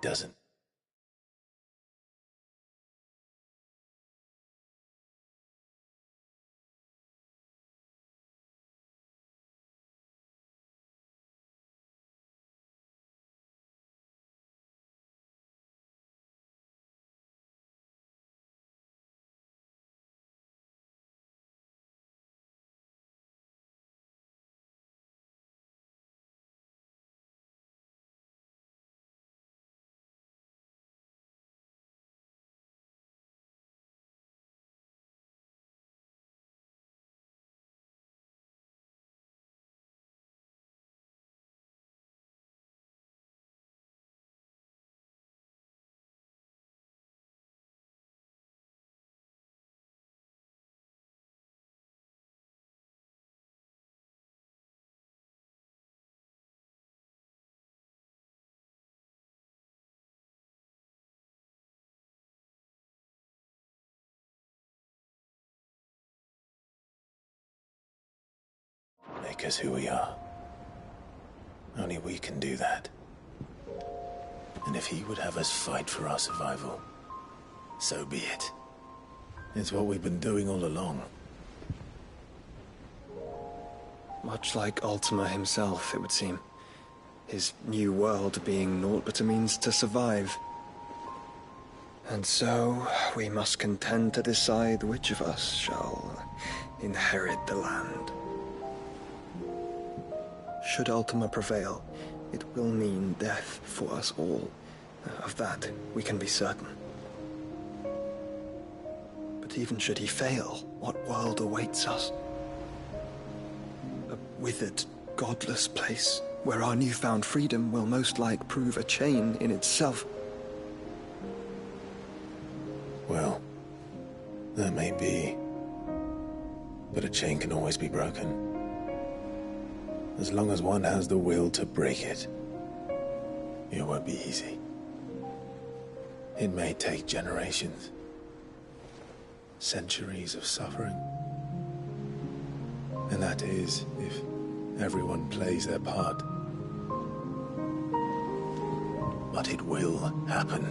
doesn't. Make us who we are. Only we can do that. And if he would have us fight for our survival, so be it. It's what we've been doing all along. Much like Ultima himself, it would seem. His new world being naught but a means to survive. And so, we must contend to decide which of us shall inherit the land. Should Ultima prevail, it will mean death for us all. Of that, we can be certain. But even should he fail, what world awaits us? A withered, godless place, where our newfound freedom will most like prove a chain in itself. Well, that may be. But a chain can always be broken. As long as one has the will to break it, it won't be easy. It may take generations, centuries of suffering. And that is if everyone plays their part. But it will happen.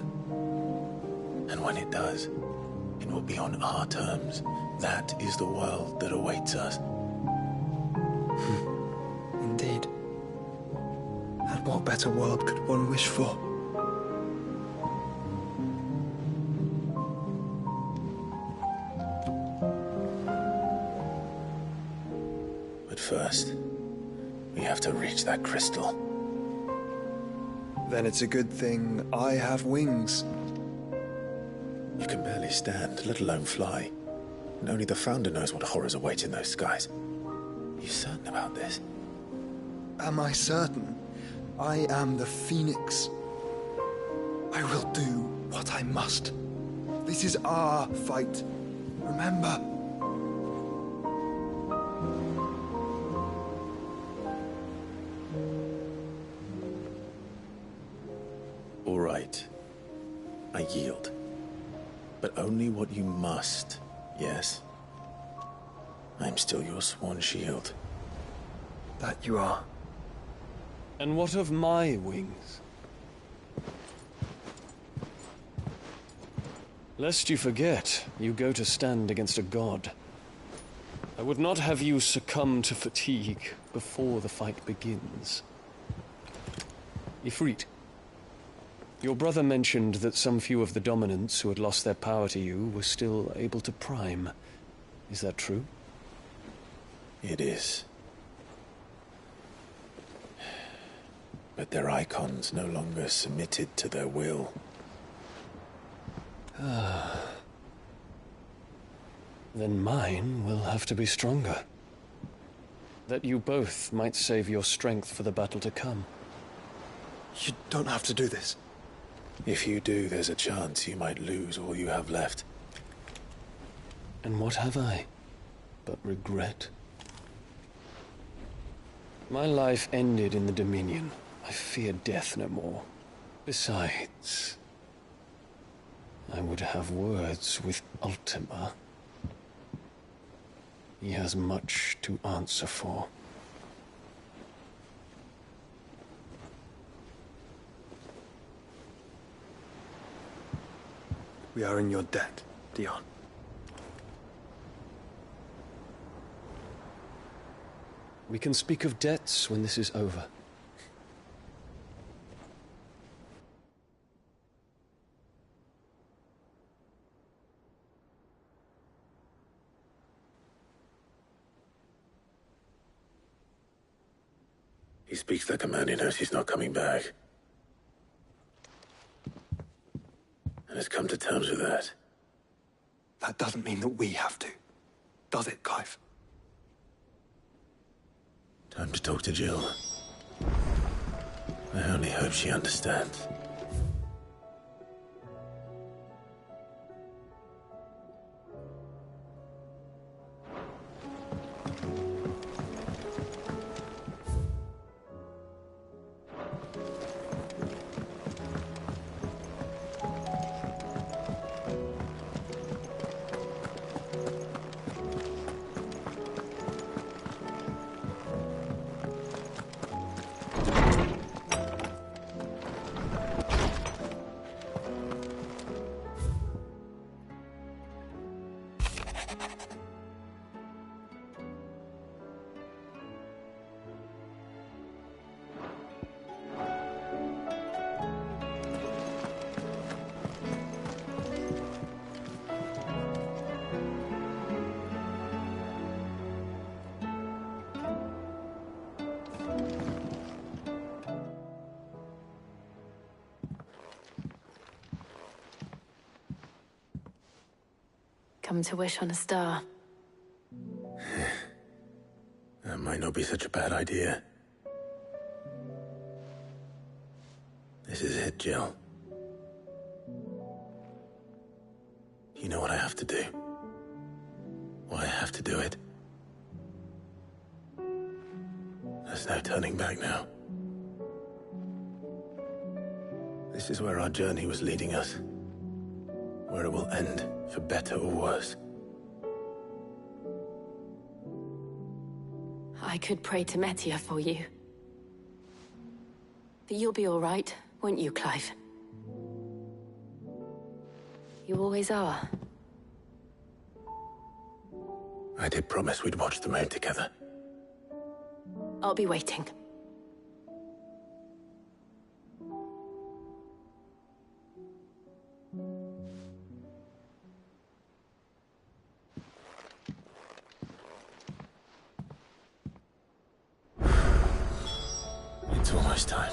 And when it does, it will be on our terms. That is the world that awaits us. Indeed. And what better world could one wish for? But first, we have to reach that crystal. Then it's a good thing I have wings. You can barely stand, let alone fly. And only the Founder knows what horrors await in those skies. Are you certain about this? Am I certain? I am the Phoenix. I will do what I must. This is our fight. Remember. All right. I yield. But only what you must, yes? I'm still your sworn shield. That you are. And what of my wings? Lest you forget, you go to stand against a god. I would not have you succumb to fatigue before the fight begins. Ifrit, your brother mentioned that some few of the dominants who had lost their power to you were still able to prime. Is that true? It is. But their icons no longer submitted to their will. Then mine will have to be stronger. That you both might save your strength for the battle to come. You don't have to do this. If you do, there's a chance you might lose all you have left. And what have I but regret? My life ended in the Dominion. I fear death no more. Besides, I would have words with Ultima. He has much to answer for. We are in your debt, Dion. We can speak of debts when this is over. He speaks like a man who knows he's not coming back. And has come to terms with that. That doesn't mean that we have to, does it, Clive? Time to talk to Jill. I only hope she understands. Come to wish on a star. That might not be such a bad idea. This is it, Jill. You know what I have to do. Why I have to do it. There's no turning back now. This is where our journey was leading us. Where it will end, for better or worse. I could pray to Metia for you. But you'll be all right, won't you, Clive? You always are. I did promise we'd watch the moon together. I'll be waiting. It's almost time.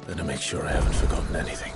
Better make sure I haven't forgotten anything.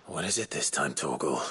What is it this time, Torgal?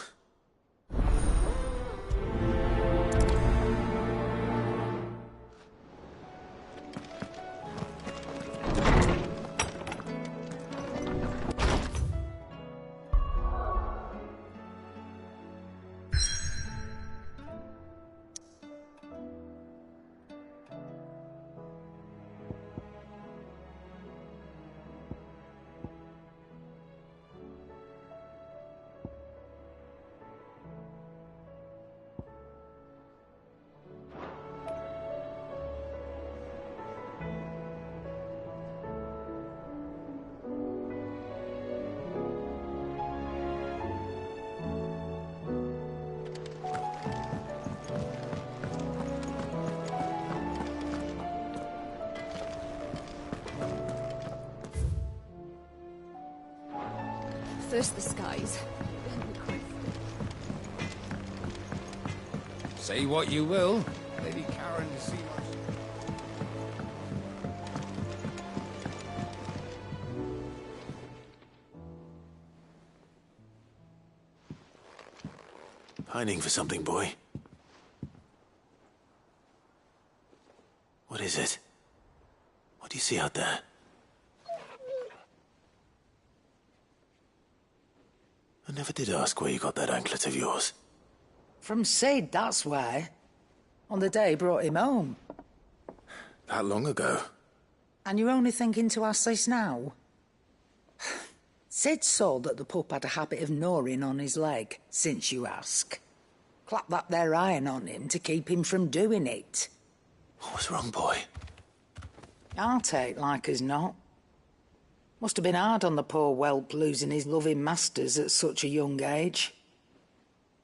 First the skies, then the cliff. Say what you will, Lady Karen is seen us. Pining for something, boy. What is it? What do you see out there? I never did ask where you got that anklet of yours. From Sid, that's why. On the day he brought him home. That long ago? And you're only thinking to ask this now? Sid saw that the pup had a habit of gnawing on his leg, since you ask. Clap that there iron on him to keep him from doing it. What was wrong, boy? I'll take like as not. Must have been hard on the poor whelp losing his loving masters at such a young age.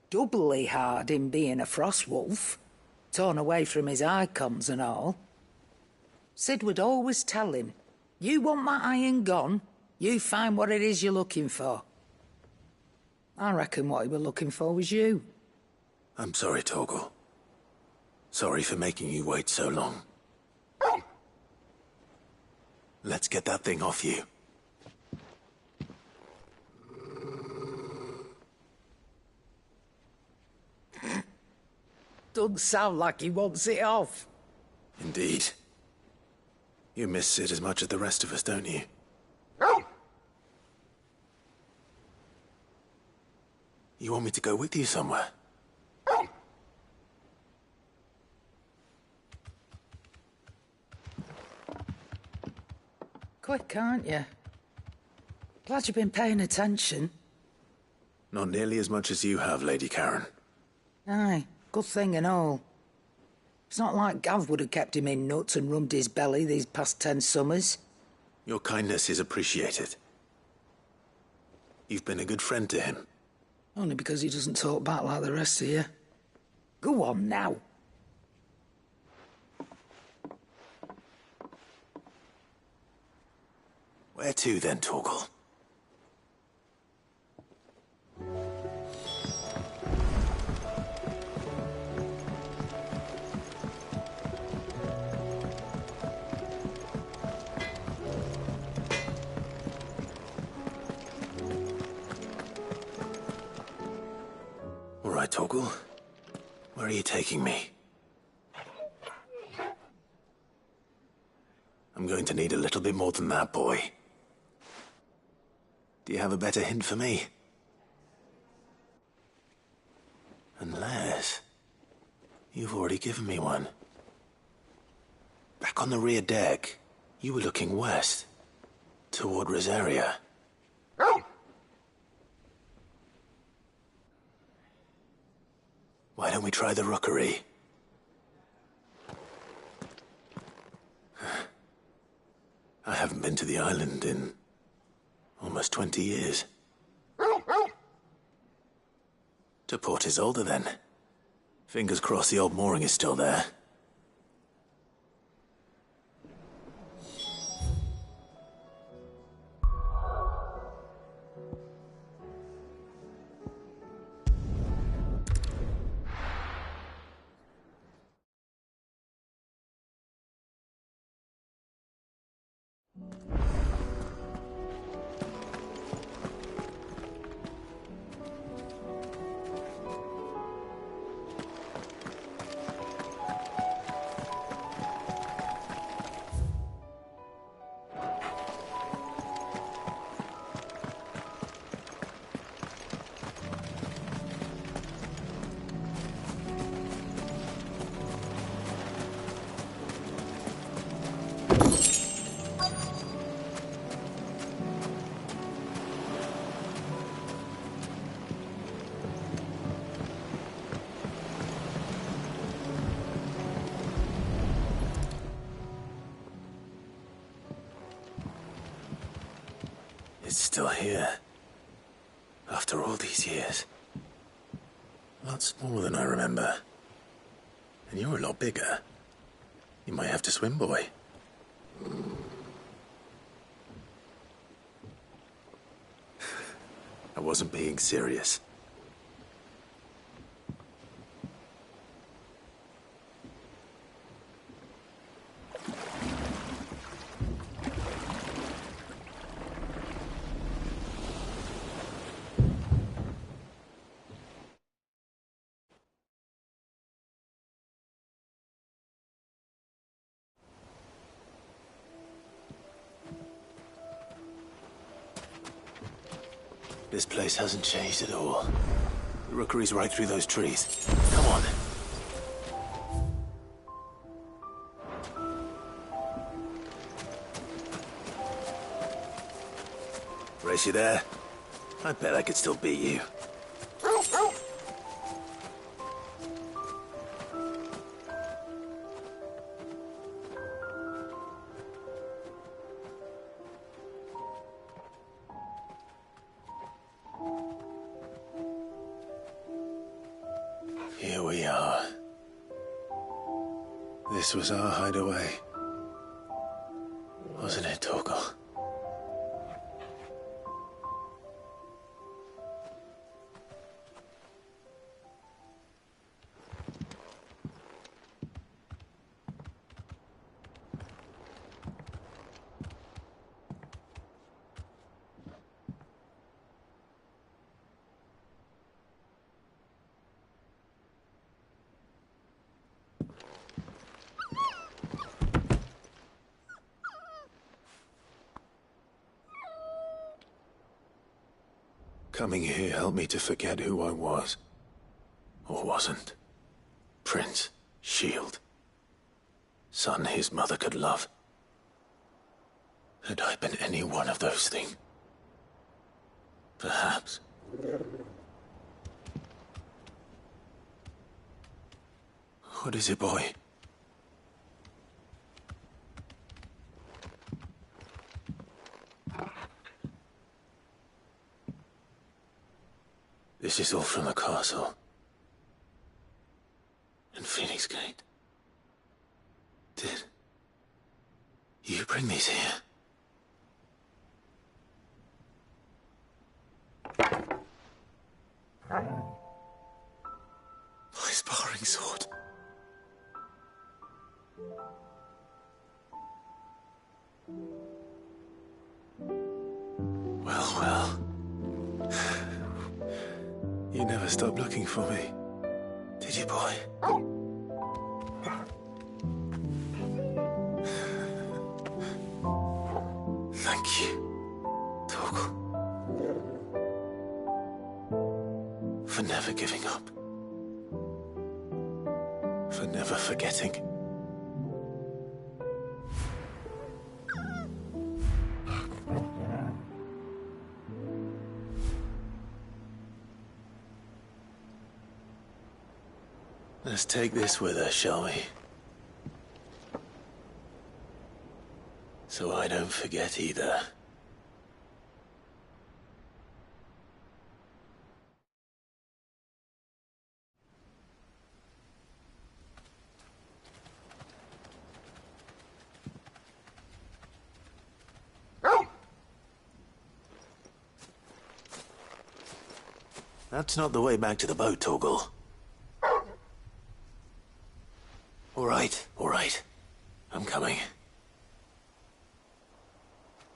Doubly hard in being a frost wolf, torn away from his icons and all. Sid would always tell him, you want my iron gone, you find what it is you're looking for. I reckon what he was looking for was you. I'm sorry, Torgal. Sorry for making you wait so long. Let's get that thing off you. Doesn't sound like he wants it off. Indeed. You miss Sid as much as the rest of us, don't you? You want me to go with you somewhere? Quick, aren't you? Glad you've been paying attention. Not nearly as much as you have, Lady Karen. Aye, good thing and all. It's not like Gav would have kept him in nuts and rubbed his belly these past 10 summers. Your kindness is appreciated. You've been a good friend to him. Only because he doesn't talk back like the rest of you. Go on now. Where to then, Torgal? All right, Torgal. Where are you taking me? I'm going to need a little bit more than that, boy. Do you have a better hint for me? Unless... you've already given me one. Back on the rear deck, you were looking west, toward Rosaria. Why don't we try the rookery? I haven't been to the island in almost 20 years. To Port Isolde, then. Fingers crossed the old mooring is still there. It's still here. After all these years. Lots more than I remember. And you're a lot bigger. You might have to swim, boy. I wasn't being serious. This place hasn't changed at all. The rookery's right through those trees. Come on. Race you there? I bet I could still beat you. Here we are. This was our hideaway. Wasn't it, Torgal? Coming here helped me to forget who I was. Or wasn't. Prince, shield. Son his mother could love. Had I been any one of those things? Perhaps. What is it, boy? This is all from the castle. And Phoenix Gate. Did you bring these here? My sparring sword. Well. You never stopped looking for me, did you, boy? Thank you, Torgal. For never giving up. For never forgetting. Let's take this with us, shall we? So I don't forget either. That's not the way back to the boat, Torgal. All right. I'm coming.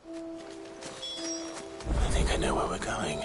I think I know where we're going.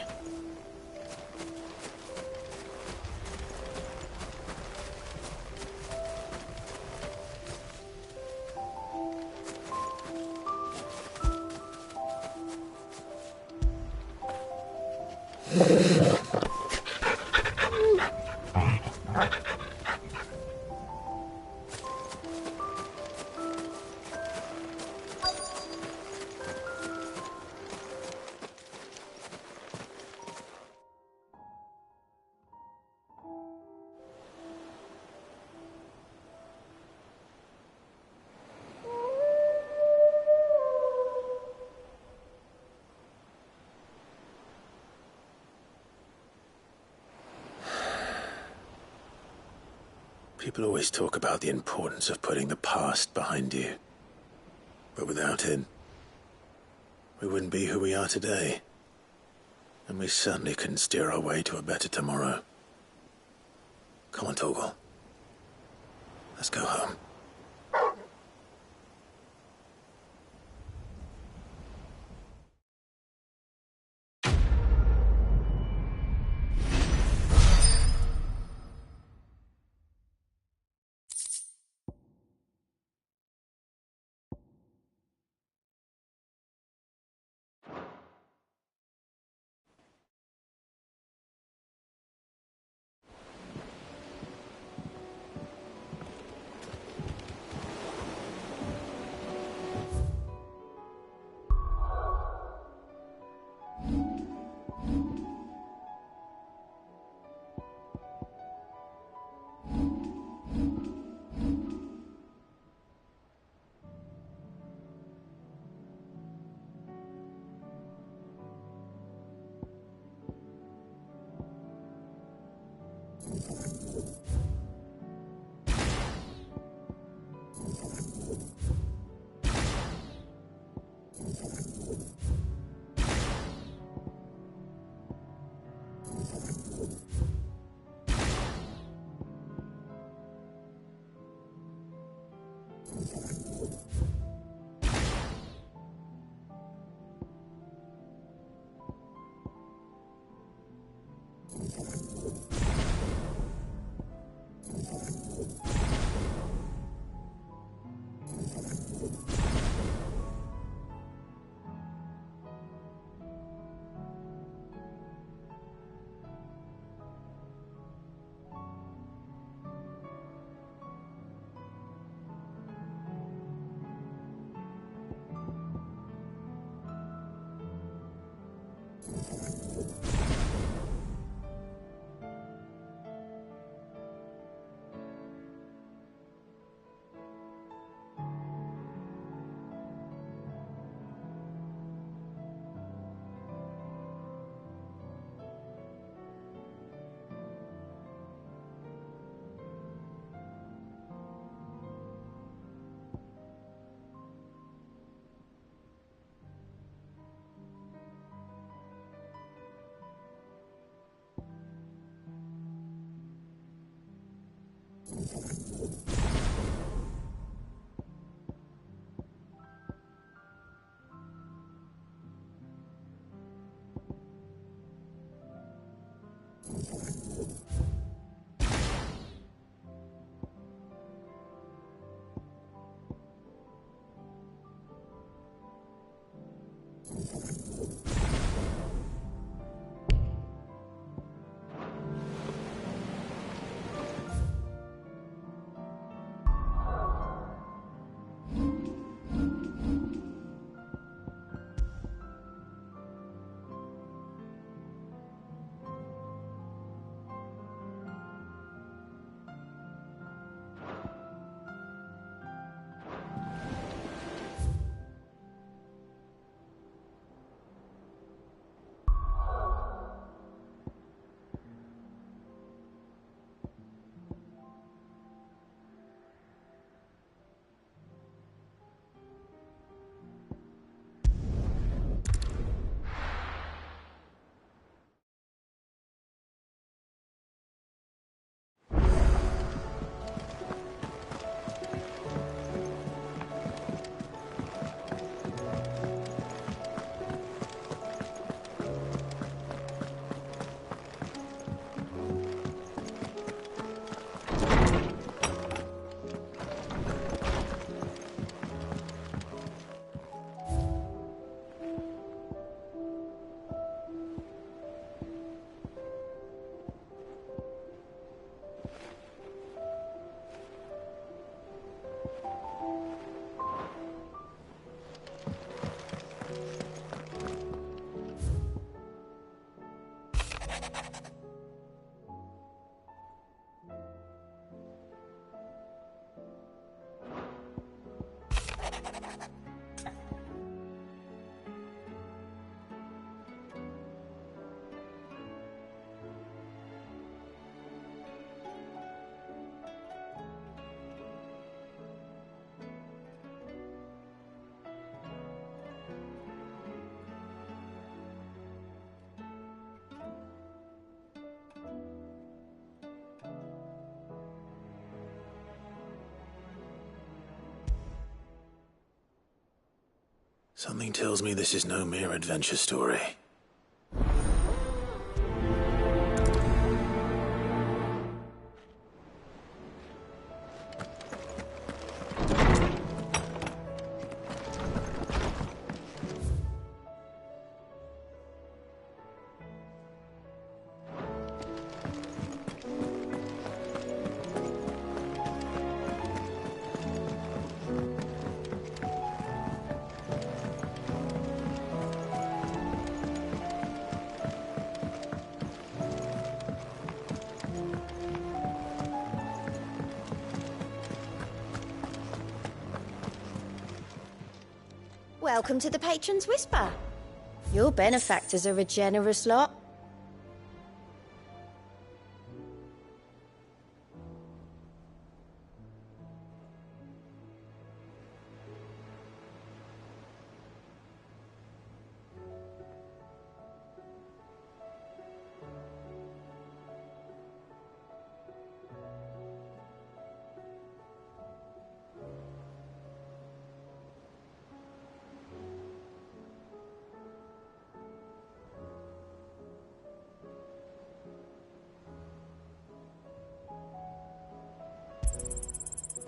People always talk about the importance of putting the past behind you. But without it, we wouldn't be who we are today. And we certainly couldn't steer our way to a better tomorrow. Come on, Torgal. Let's go home. Something tells me this is no mere adventure story. Welcome to the Patron's Whisper. Your benefactors are a generous lot.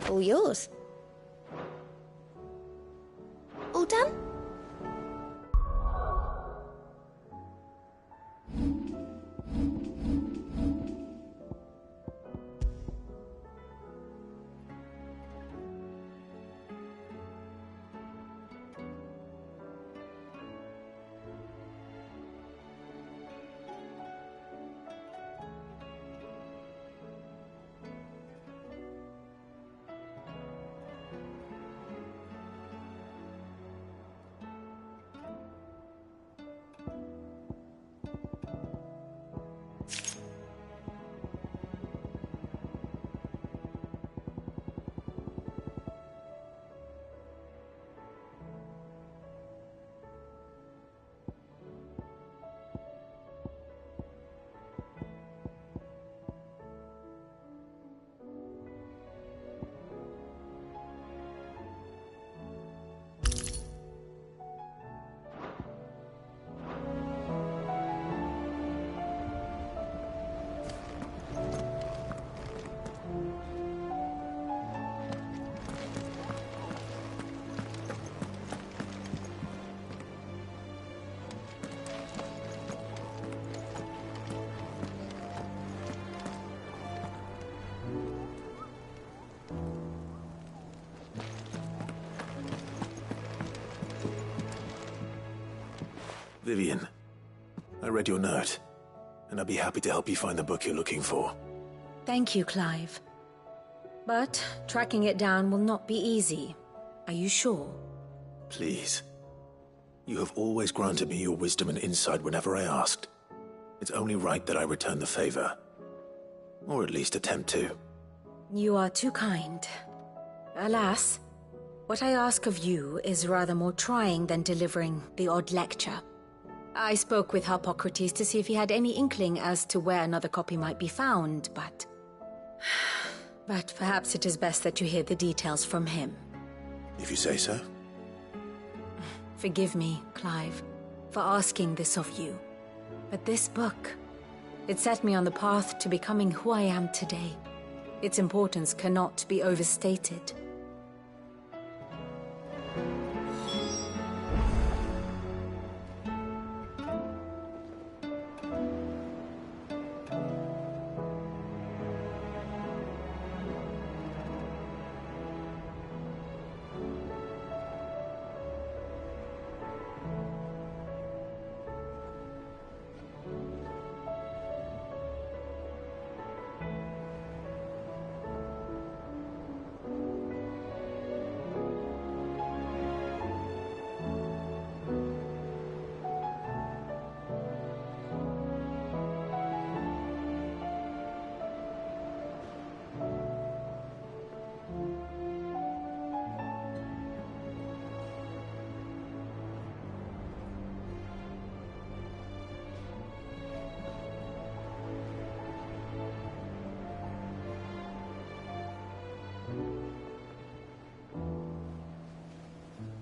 All yours. All done? Vivian, I read your note, and I'd be happy to help you find the book you're looking for. Thank you, Clive. But tracking it down will not be easy. Are you sure? Please. You have always granted me your wisdom and insight whenever I asked. It's only right that I return the favor. Or at least attempt to. You are too kind. Alas, what I ask of you is rather more trying than delivering the odd lecture. I spoke with Harpocrates to see if he had any inkling as to where another copy might be found, but... But perhaps it is best that you hear the details from him. If you say so. Forgive me, Clive, for asking this of you. But this book, it set me on the path to becoming who I am today. Its importance cannot be overstated.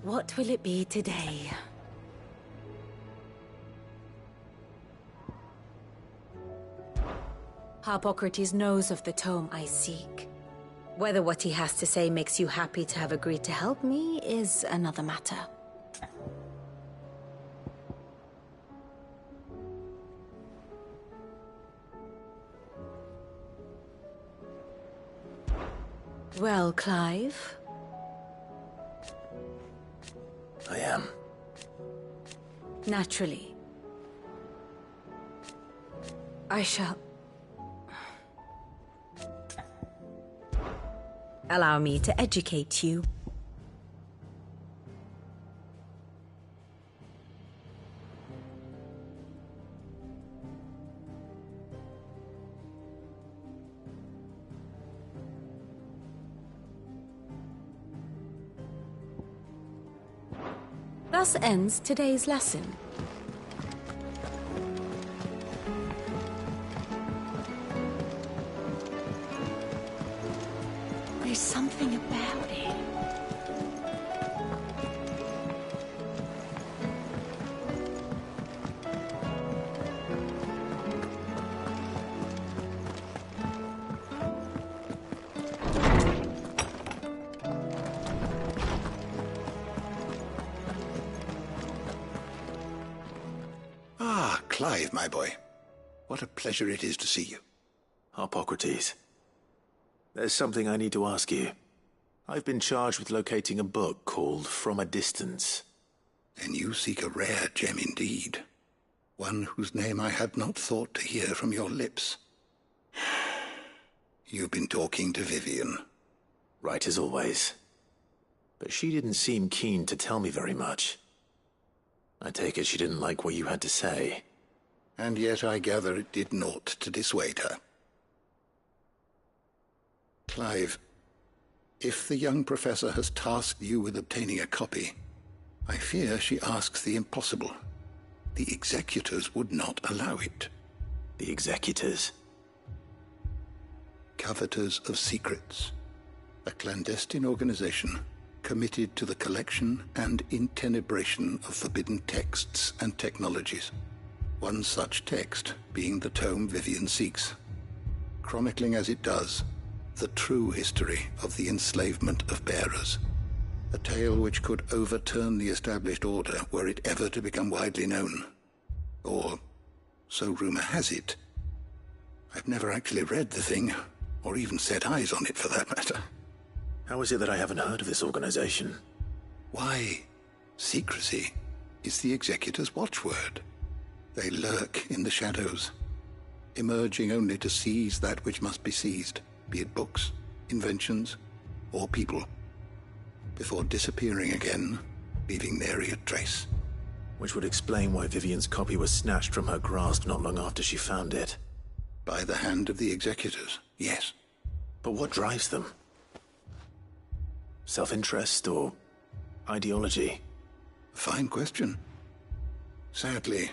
What will it be today? Harpocrates knows of the tome I seek. Whether what he has to say makes you happy to have agreed to help me is another matter. Well, Clive? I am. Naturally. I shall... Allow me to educate you. Thus ends today's lesson. There's something about it. Clive, my boy. What a pleasure it is to see you. Harpocrates. There's something I need to ask you. I've been charged with locating a book called From a Distance. Then you seek a rare gem indeed. One whose name I had not thought to hear from your lips. You've been talking to Vivian. Right as always. But she didn't seem keen to tell me very much. I take it she didn't like what you had to say. And yet I gather it did naught to dissuade her. Clive, if the young professor has tasked you with obtaining a copy, I fear she asks the impossible. The executors would not allow it. The executors? Coveters of Secrets, a clandestine organization committed to the collection and intenebration of forbidden texts and technologies. One such text being the tome Vivian seeks, chronicling as it does the true history of the enslavement of bearers, a tale which could overturn the established order were it ever to become widely known. Or, so rumor has it. I've never actually read the thing, or even set eyes on it for that matter. How is it that I haven't heard of this organization? Why, secrecy is the Executor's watchword. They lurk in the shadows, emerging only to seize that which must be seized, be it books, inventions, or people, before disappearing again, leaving nary a trace. Which would explain why Vivian's copy was snatched from her grasp not long after she found it. By the hand of the Executors, yes. But what drives them? Self-interest or ideology? A fine question. Sadly,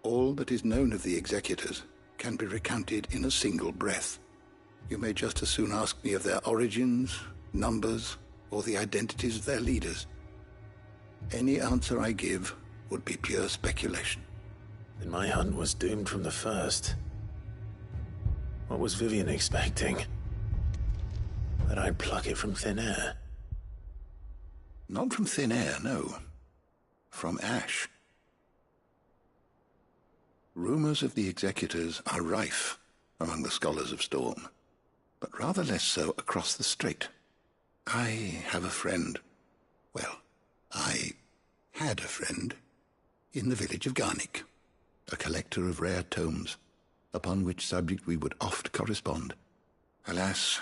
all that is known of the Executors can be recounted in a single breath. You may just as soon ask me of their origins, numbers, or the identities of their leaders. Any answer I give would be pure speculation. Then my hunt was doomed from the first. What was Vivian expecting? That I'd pluck it from thin air? Not from thin air, no. From ash. Rumors of the Executors are rife among the scholars of Storm, but rather less so across the strait. I have a friend. Well, I had a friend in the village of Garnick, a collector of rare tomes, upon which subject we would oft correspond. Alas,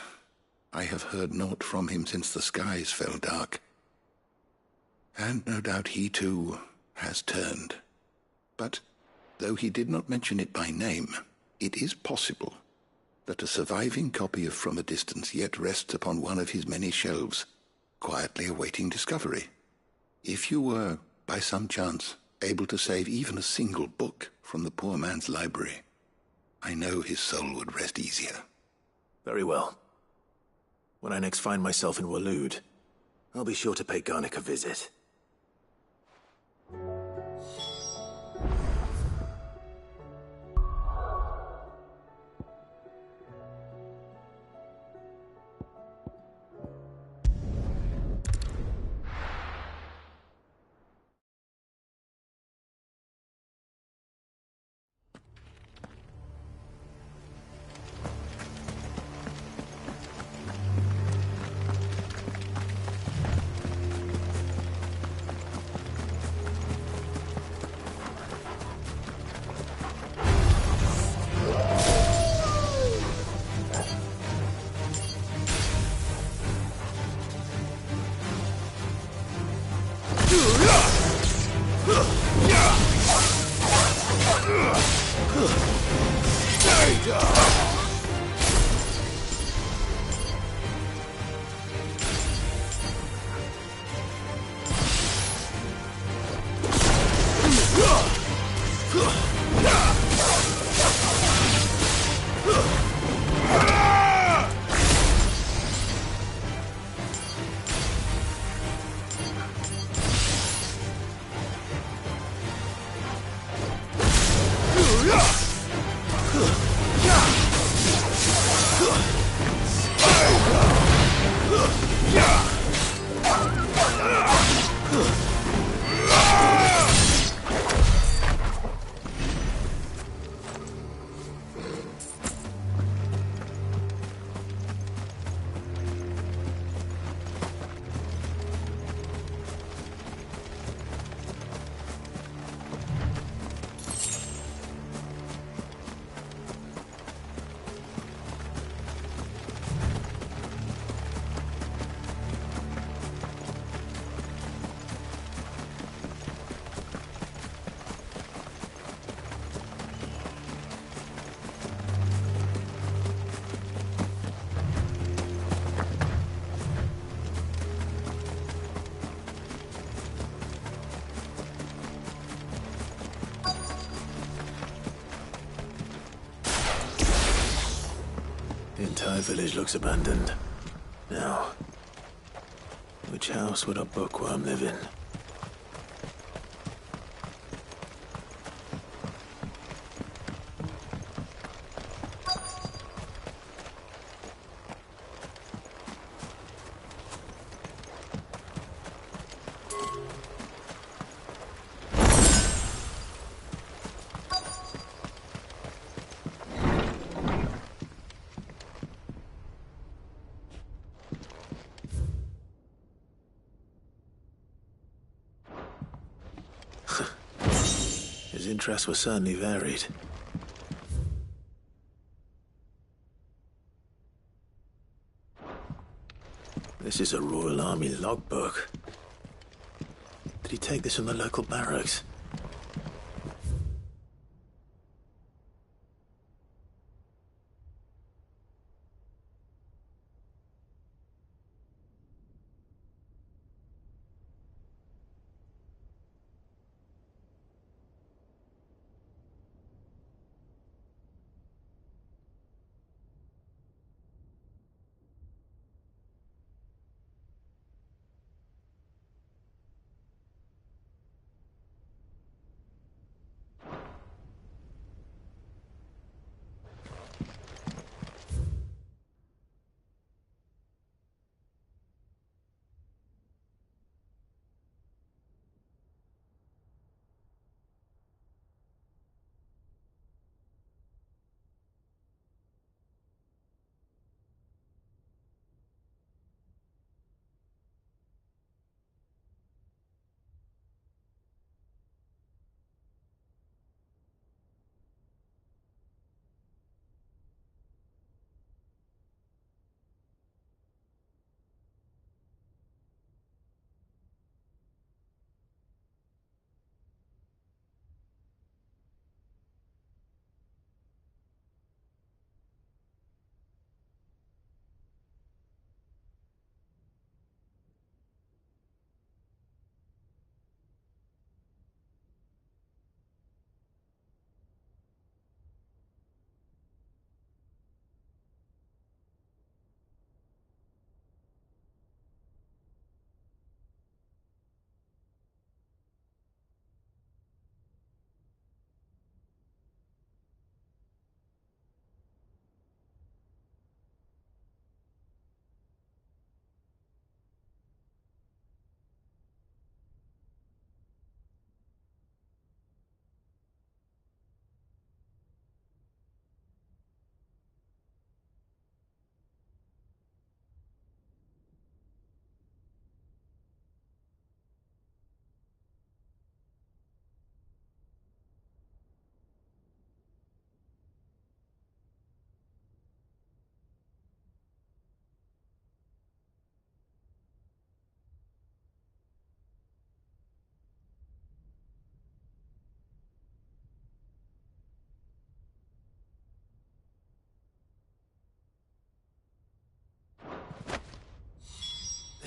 I have heard naught from him since the skies fell dark. And no doubt he too has turned. But though he did not mention it by name, it is possible that a surviving copy of From a Distance yet rests upon one of his many shelves, quietly awaiting discovery. If you were, by some chance, able to save even a single book from the poor man's library, I know his soul would rest easier. Very well. When I next find myself in Waloed, I'll be sure to pay Garnick a visit. The entire village looks abandoned. Now, which house would a bookworm live in? His interests were certainly varied. This is a Royal Army logbook. Did he take this from the local barracks?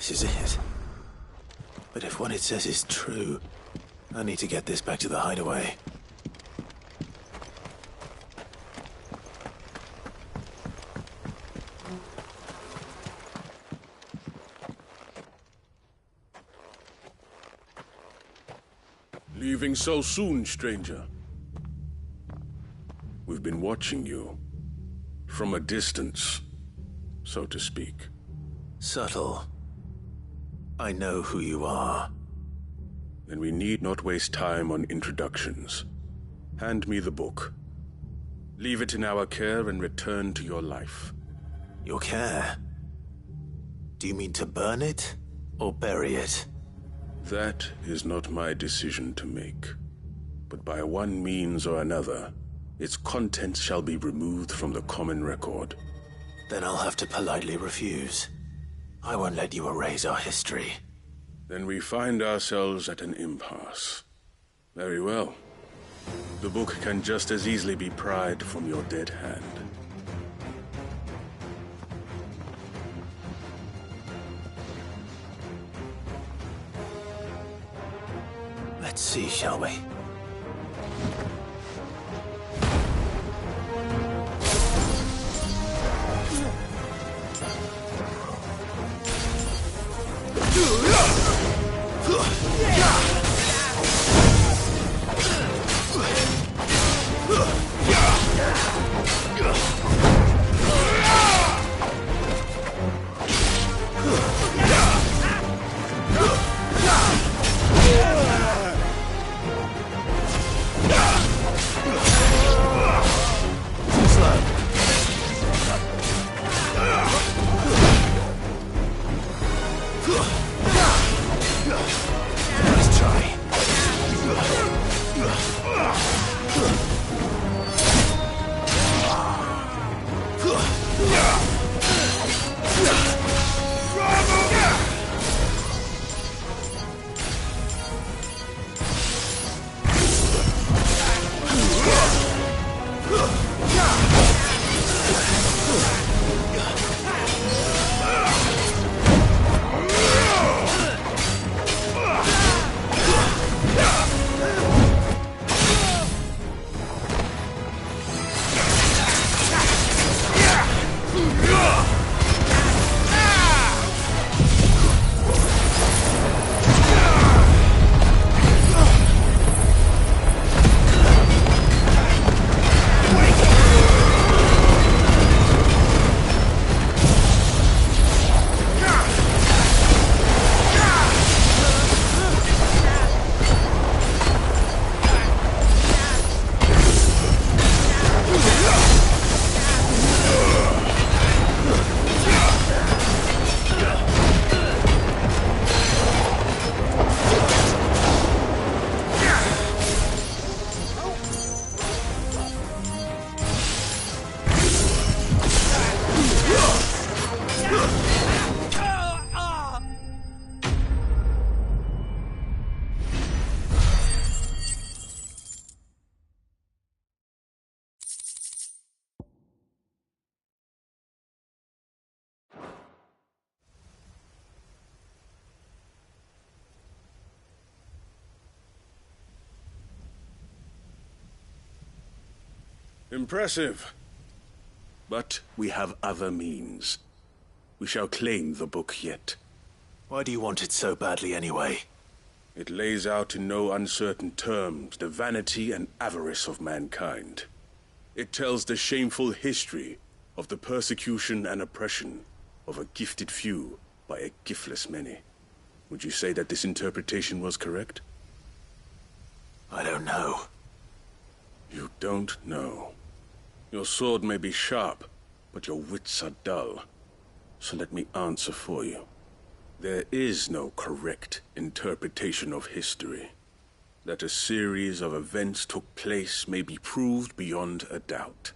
This is it. But if what it says is true, I need to get this back to the hideaway. Leaving so soon, stranger? We've been watching you. From a distance, so to speak. Subtle. I know who you are. Then we need not waste time on introductions. Hand me the book. Leave it in our care and return to your life. Your care? Do you mean to burn it or bury it? That is not my decision to make. But by one means or another, its contents shall be removed from the common record. Then I'll have to politely refuse. I won't let you erase our history. Then we find ourselves at an impasse. Very well. The book can just as easily be pried from your dead hand. Let's see, shall we? Impressive. But we have other means. We shall claim the book yet. Why do you want it so badly anyway? It lays out in no uncertain terms the vanity and avarice of mankind. It tells the shameful history of the persecution and oppression of a gifted few by a giftless many. Would you say that this interpretation was correct? I don't know. You don't know. Your sword may be sharp, but your wits are dull. So let me answer for you. There is no correct interpretation of history. That a series of events took place may be proved beyond a doubt.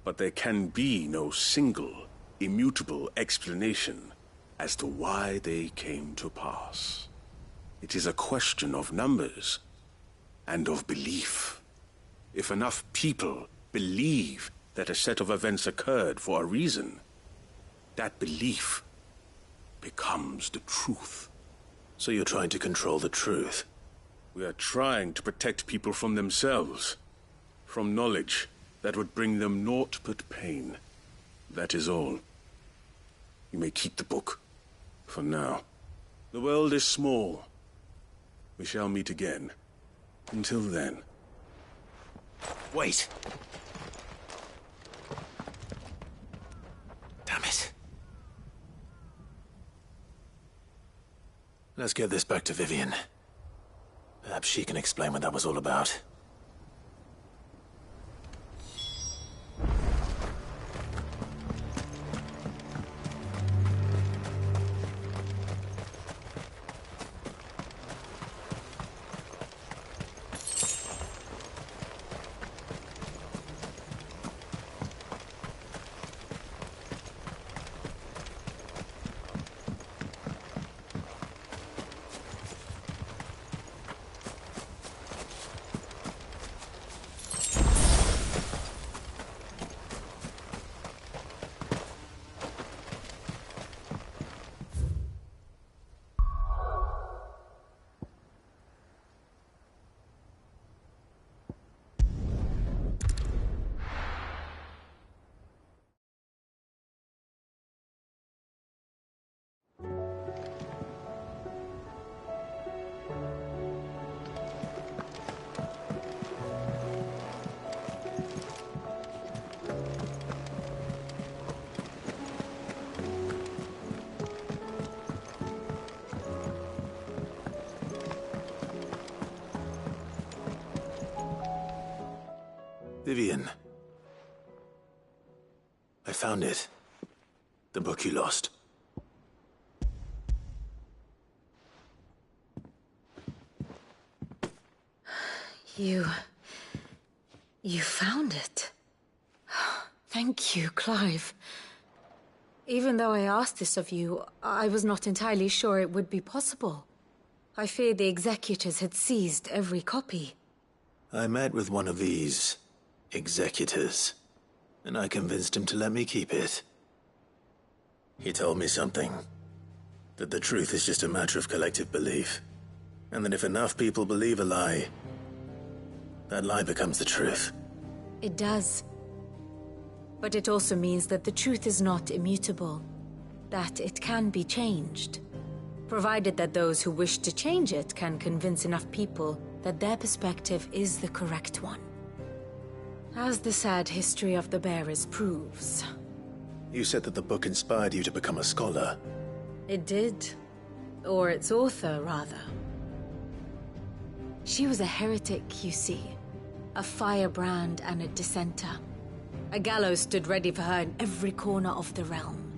But there can be no single, immutable explanation as to why they came to pass. It is a question of numbers and of belief. If enough people believe that a set of events occurred for a reason, that belief becomes the truth. So you're trying to control the truth? We are trying to protect people from themselves, from knowledge that would bring them naught but pain. That is all. You may keep the book, for now. The world is small. We shall meet again. Until then. Wait! Damn it. Let's get this back to Vivian. Perhaps she can explain what that was all about. Vivian. I found it. The book you lost. You found it. Thank you, Clive. Even though I asked this of you, I was not entirely sure it would be possible. I feared the executors had seized every copy. I met with one of these executors, and I convinced him to let me keep it. He told me something. That the truth is just a matter of collective belief. And that if enough people believe a lie, that lie becomes the truth. It does. But it also means that the truth is not immutable. That it can be changed. Provided that those who wish to change it can convince enough people that their perspective is the correct one. As the sad history of the bearers proves. You said that the book inspired you to become a scholar. It did. Or its author, rather. She was a heretic, you see. A firebrand and a dissenter. A gallows stood ready for her in every corner of the realm.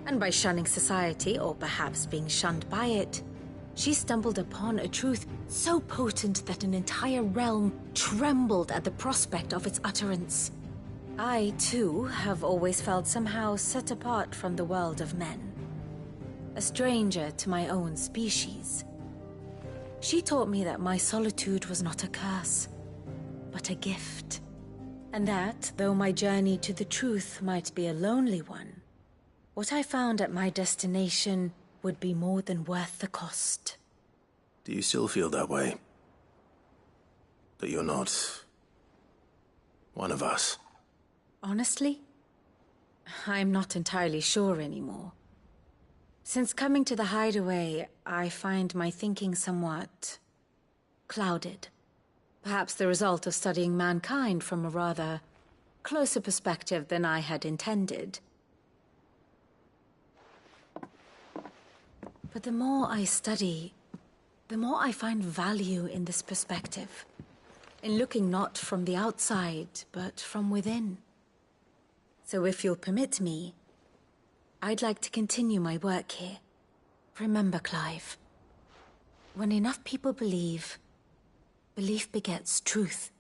And by shunning society, or perhaps being shunned by it, she stumbled upon a truth so potent that an entire realm trembled at the prospect of its utterance. I, too, have always felt somehow set apart from the world of men. A stranger to my own species. She taught me that my solitude was not a curse, but a gift. And that, though my journey to the truth might be a lonely one, what I found at my destination would be more than worth the cost. Do you still feel that way? That you're not One of us. Honestly, I'm not entirely sure anymore. Since coming to the hideaway, I find my thinking somewhat clouded. Perhaps the result of studying mankind from a rather closer perspective than I had intended. But the more I study, the more I find value in this perspective. In looking not from the outside, but from within. So if you'll permit me, I'd like to continue my work here. Remember, Clive, when enough people believe, belief begets truth.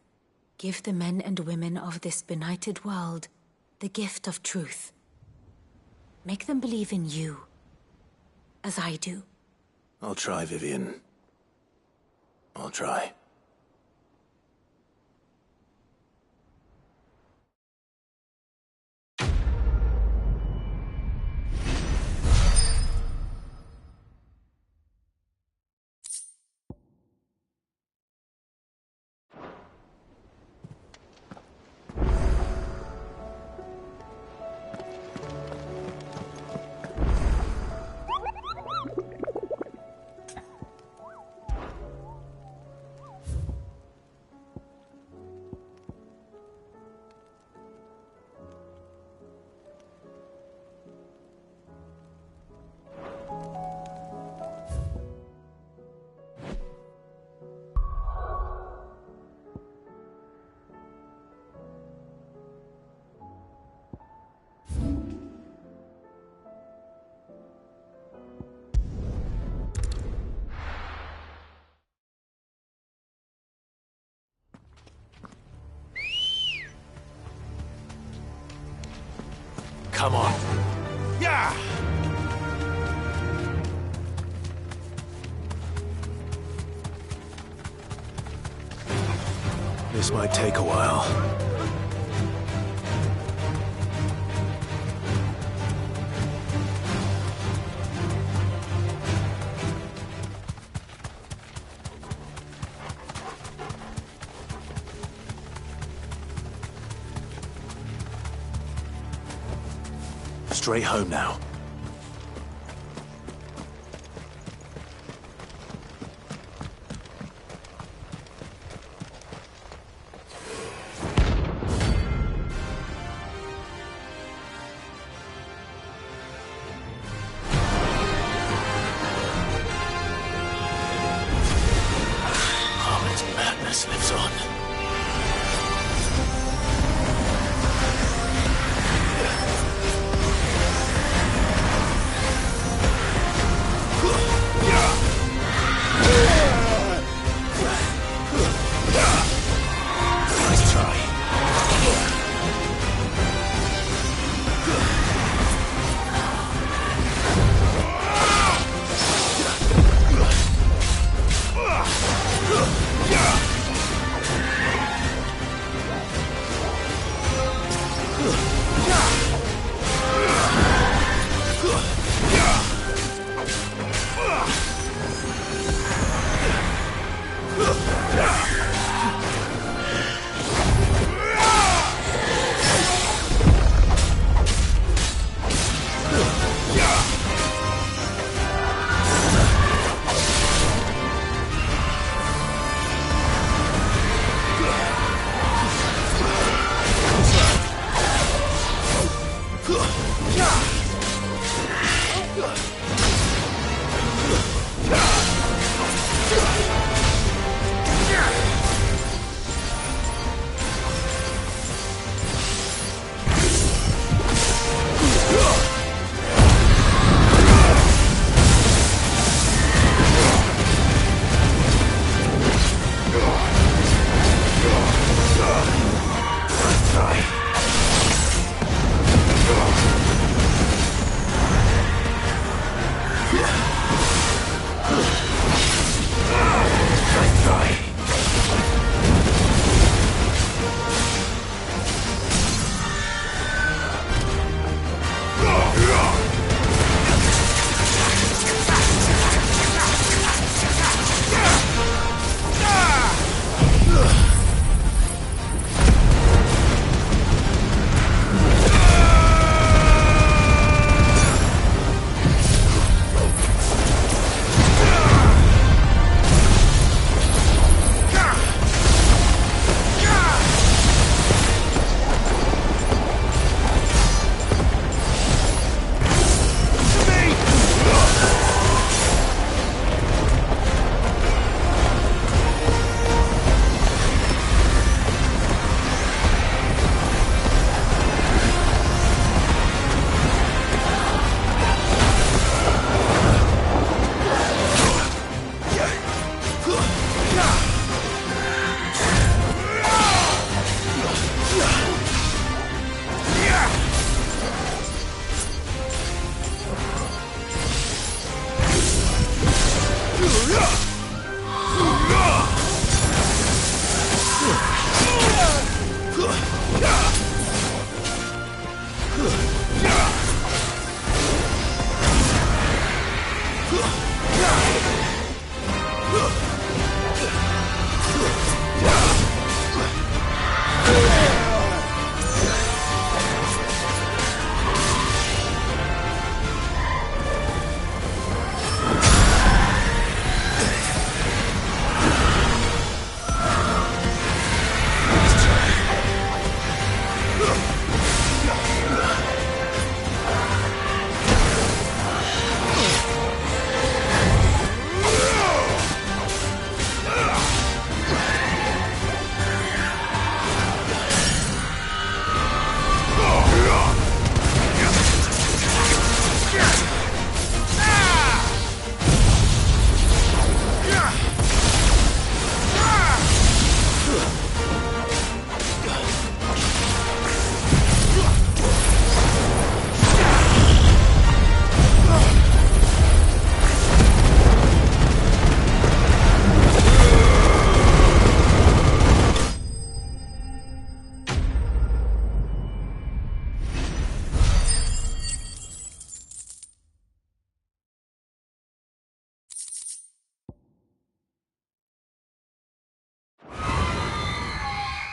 Give the men and women of this benighted world the gift of truth. Make them believe in you, as I do. I'll try, Vivian. I'll try. Come on. Yeah! This might take a while. Straight home now. Harmon's madness lives on.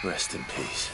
Rest in peace.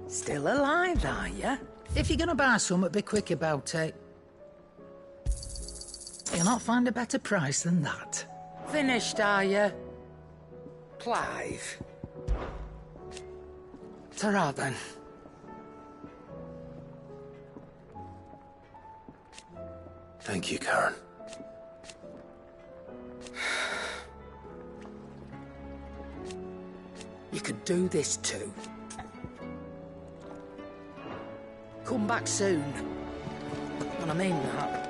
Still alive, are you? If you're gonna buy something, be quick about it. You'll not find a better price than that. Finished, are you? Clive. Ta-ra, then. Thank you, Karen. You could do this too. Come back soon. And I mean that.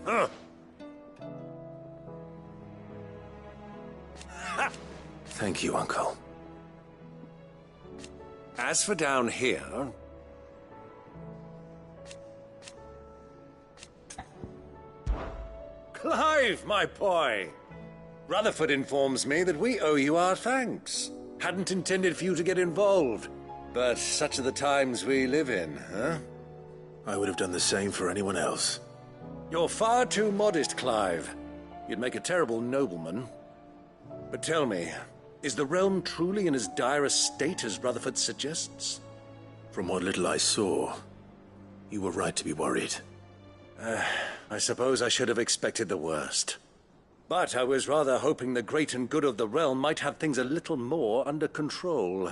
Huh. Thank you, Uncle. As for down here... Clive, my boy! Rutherford informs me that we owe you our thanks. Hadn't intended for you to get involved, but such are the times we live in, huh? I would have done the same for anyone else. You're far too modest, Clive. You'd make a terrible nobleman. But tell me, is the realm truly in as dire a state as Rutherford suggests? From what little I saw, you were right to be worried. I suppose I should have expected the worst. But I was rather hoping the great and good of the realm might have things a little more under control.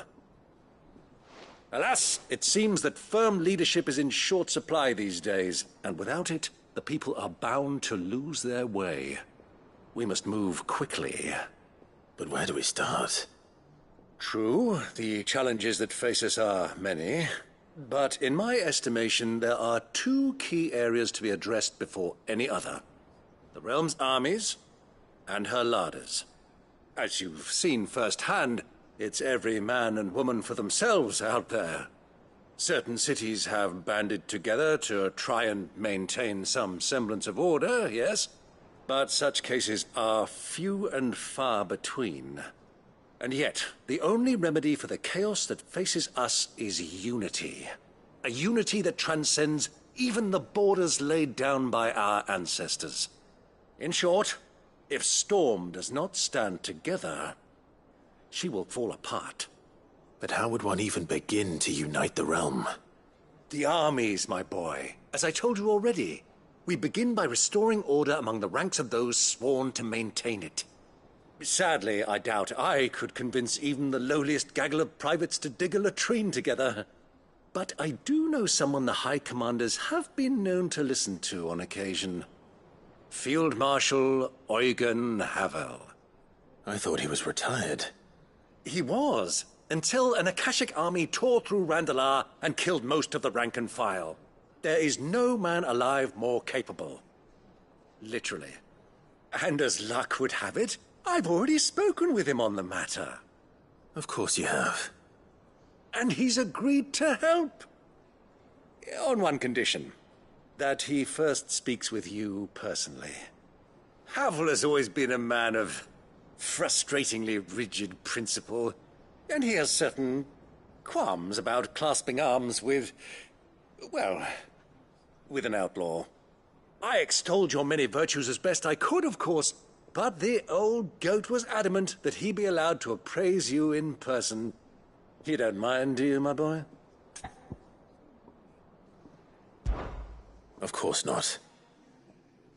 Alas, it seems that firm leadership is in short supply these days, and without it, the people are bound to lose their way. We must move quickly. But where do we start? True, the challenges that face us are many. But in my estimation, there are two key areas to be addressed before any other. The realm's armies and her larders. As you've seen firsthand, it's every man and woman for themselves out there. Certain cities have banded together to try and maintain some semblance of order, yes? But such cases are few and far between. And yet, the only remedy for the chaos that faces us is unity. A unity that transcends even the borders laid down by our ancestors. In short, if Storm does not stand together, she will fall apart. But how would one even begin to unite the realm? The armies, my boy. As I told you already, we begin by restoring order among the ranks of those sworn to maintain it. Sadly, I doubt I could convince even the lowliest gaggle of privates to dig a latrine together. But I do know someone the High Commanders have been known to listen to on occasion. Field Marshal Eugen Havel. I thought he was retired. He was, until an Akashic army tore through Randalar and killed most of the rank and file. There is no man alive more capable. Literally. And as luck would have it, I've already spoken with him on the matter. Of course you have. And he's agreed to help. On one condition. That he first speaks with you personally. Havel has always been a man of frustratingly rigid principle, and he has certain qualms about clasping arms with, well, with an outlaw. I extolled your many virtues as best I could, of course, but the old goat was adamant that he be allowed to appraise you in person. You don't mind, do you, my boy? Of course not.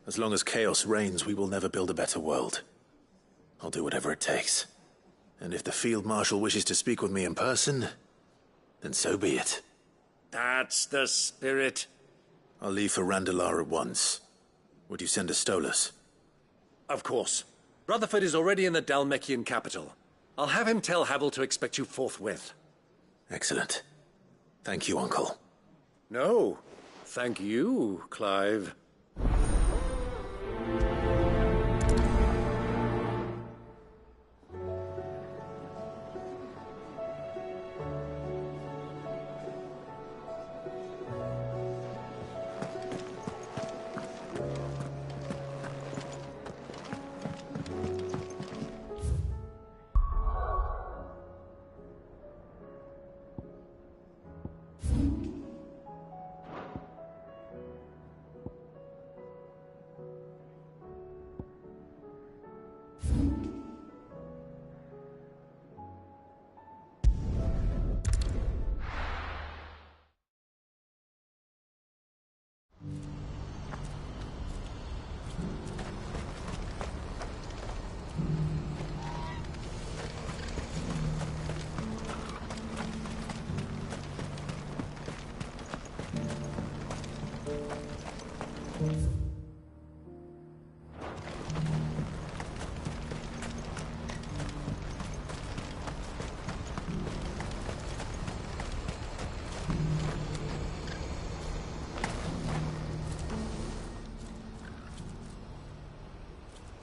As long as chaos reigns, we will never build a better world. I'll do whatever it takes. And if the Field Marshal wishes to speak with me in person, then so be it. That's the spirit. I'll leave for Randalar at once. Would you send a Stolas? Of course. Rutherford is already in the Dalmekian capital. I'll have him tell Havel to expect you forthwith. Excellent. Thank you, Uncle. No, thank you, Clive.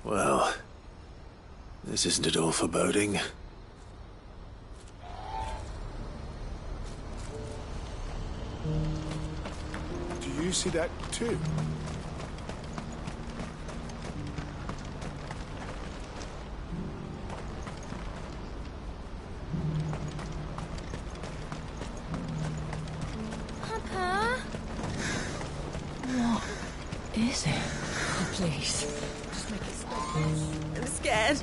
Well, this isn't at all foreboding. Do you see that too? Papa? What is it? Oh, please. Just make it stop. I'm scared.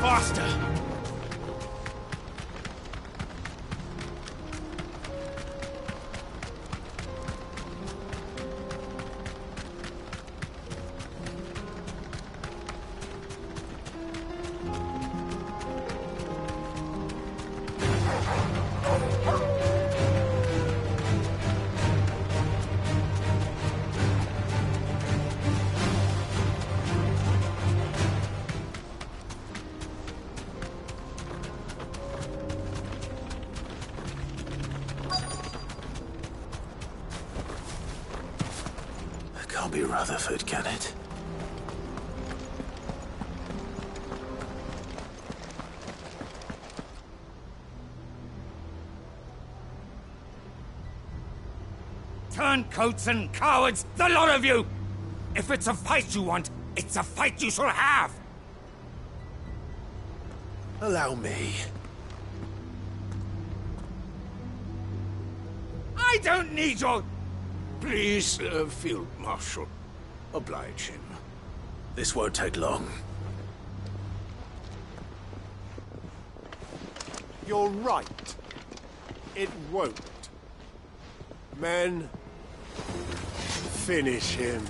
Faster! Can't be Rutherford, can it? Turncoats and cowards, the lot of you! If it's a fight you want, it's a fight you shall have! Allow me. I don't need your... Please, Field Marshal, oblige him. This won't take long. You're right. It won't. Men, finish him.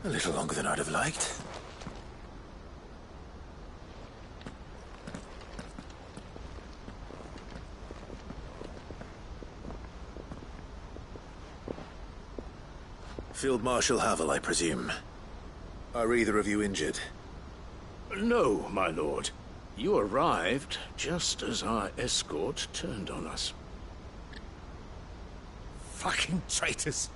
A little longer than I'd have liked. Field Marshal Havel, I presume. Are either of you injured? No, my lord. You arrived just as our escort turned on us. Fucking traitors.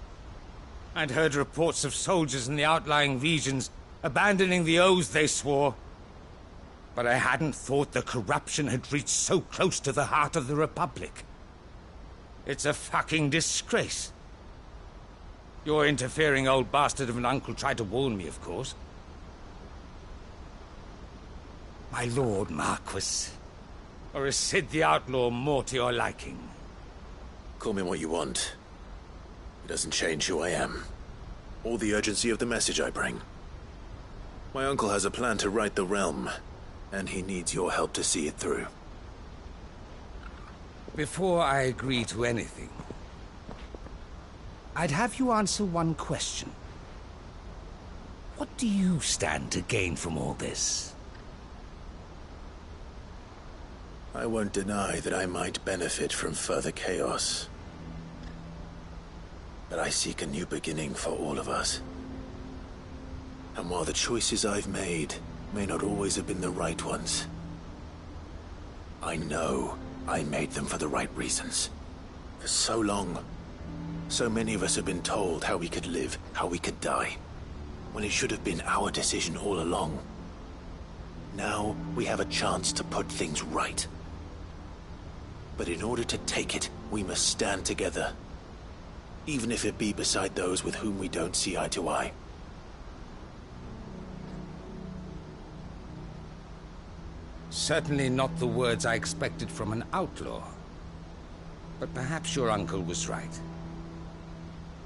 I'd heard reports of soldiers in the outlying regions abandoning the oaths they swore. But I hadn't thought the corruption had reached so close to the heart of the Republic. It's a fucking disgrace. Your interfering old bastard of an uncle tried to warn me, of course. My lord Marquis. Or is Sid the Outlaw more to your liking? Call me what you want. It doesn't change who I am, or the urgency of the message I bring. My uncle has a plan to right the realm, and he needs your help to see it through. Before I agree to anything, I'd have you answer one question. What do you stand to gain from all this? I won't deny that I might benefit from further chaos. But I seek a new beginning for all of us. And while the choices I've made may not always have been the right ones, I know I made them for the right reasons. For so long, so many of us have been told how we could live, how we could die, when it should have been our decision all along. Now we have a chance to put things right. But in order to take it, we must stand together. Even if it be beside those with whom we don't see eye to eye. Certainly not the words I expected from an outlaw. But perhaps your uncle was right.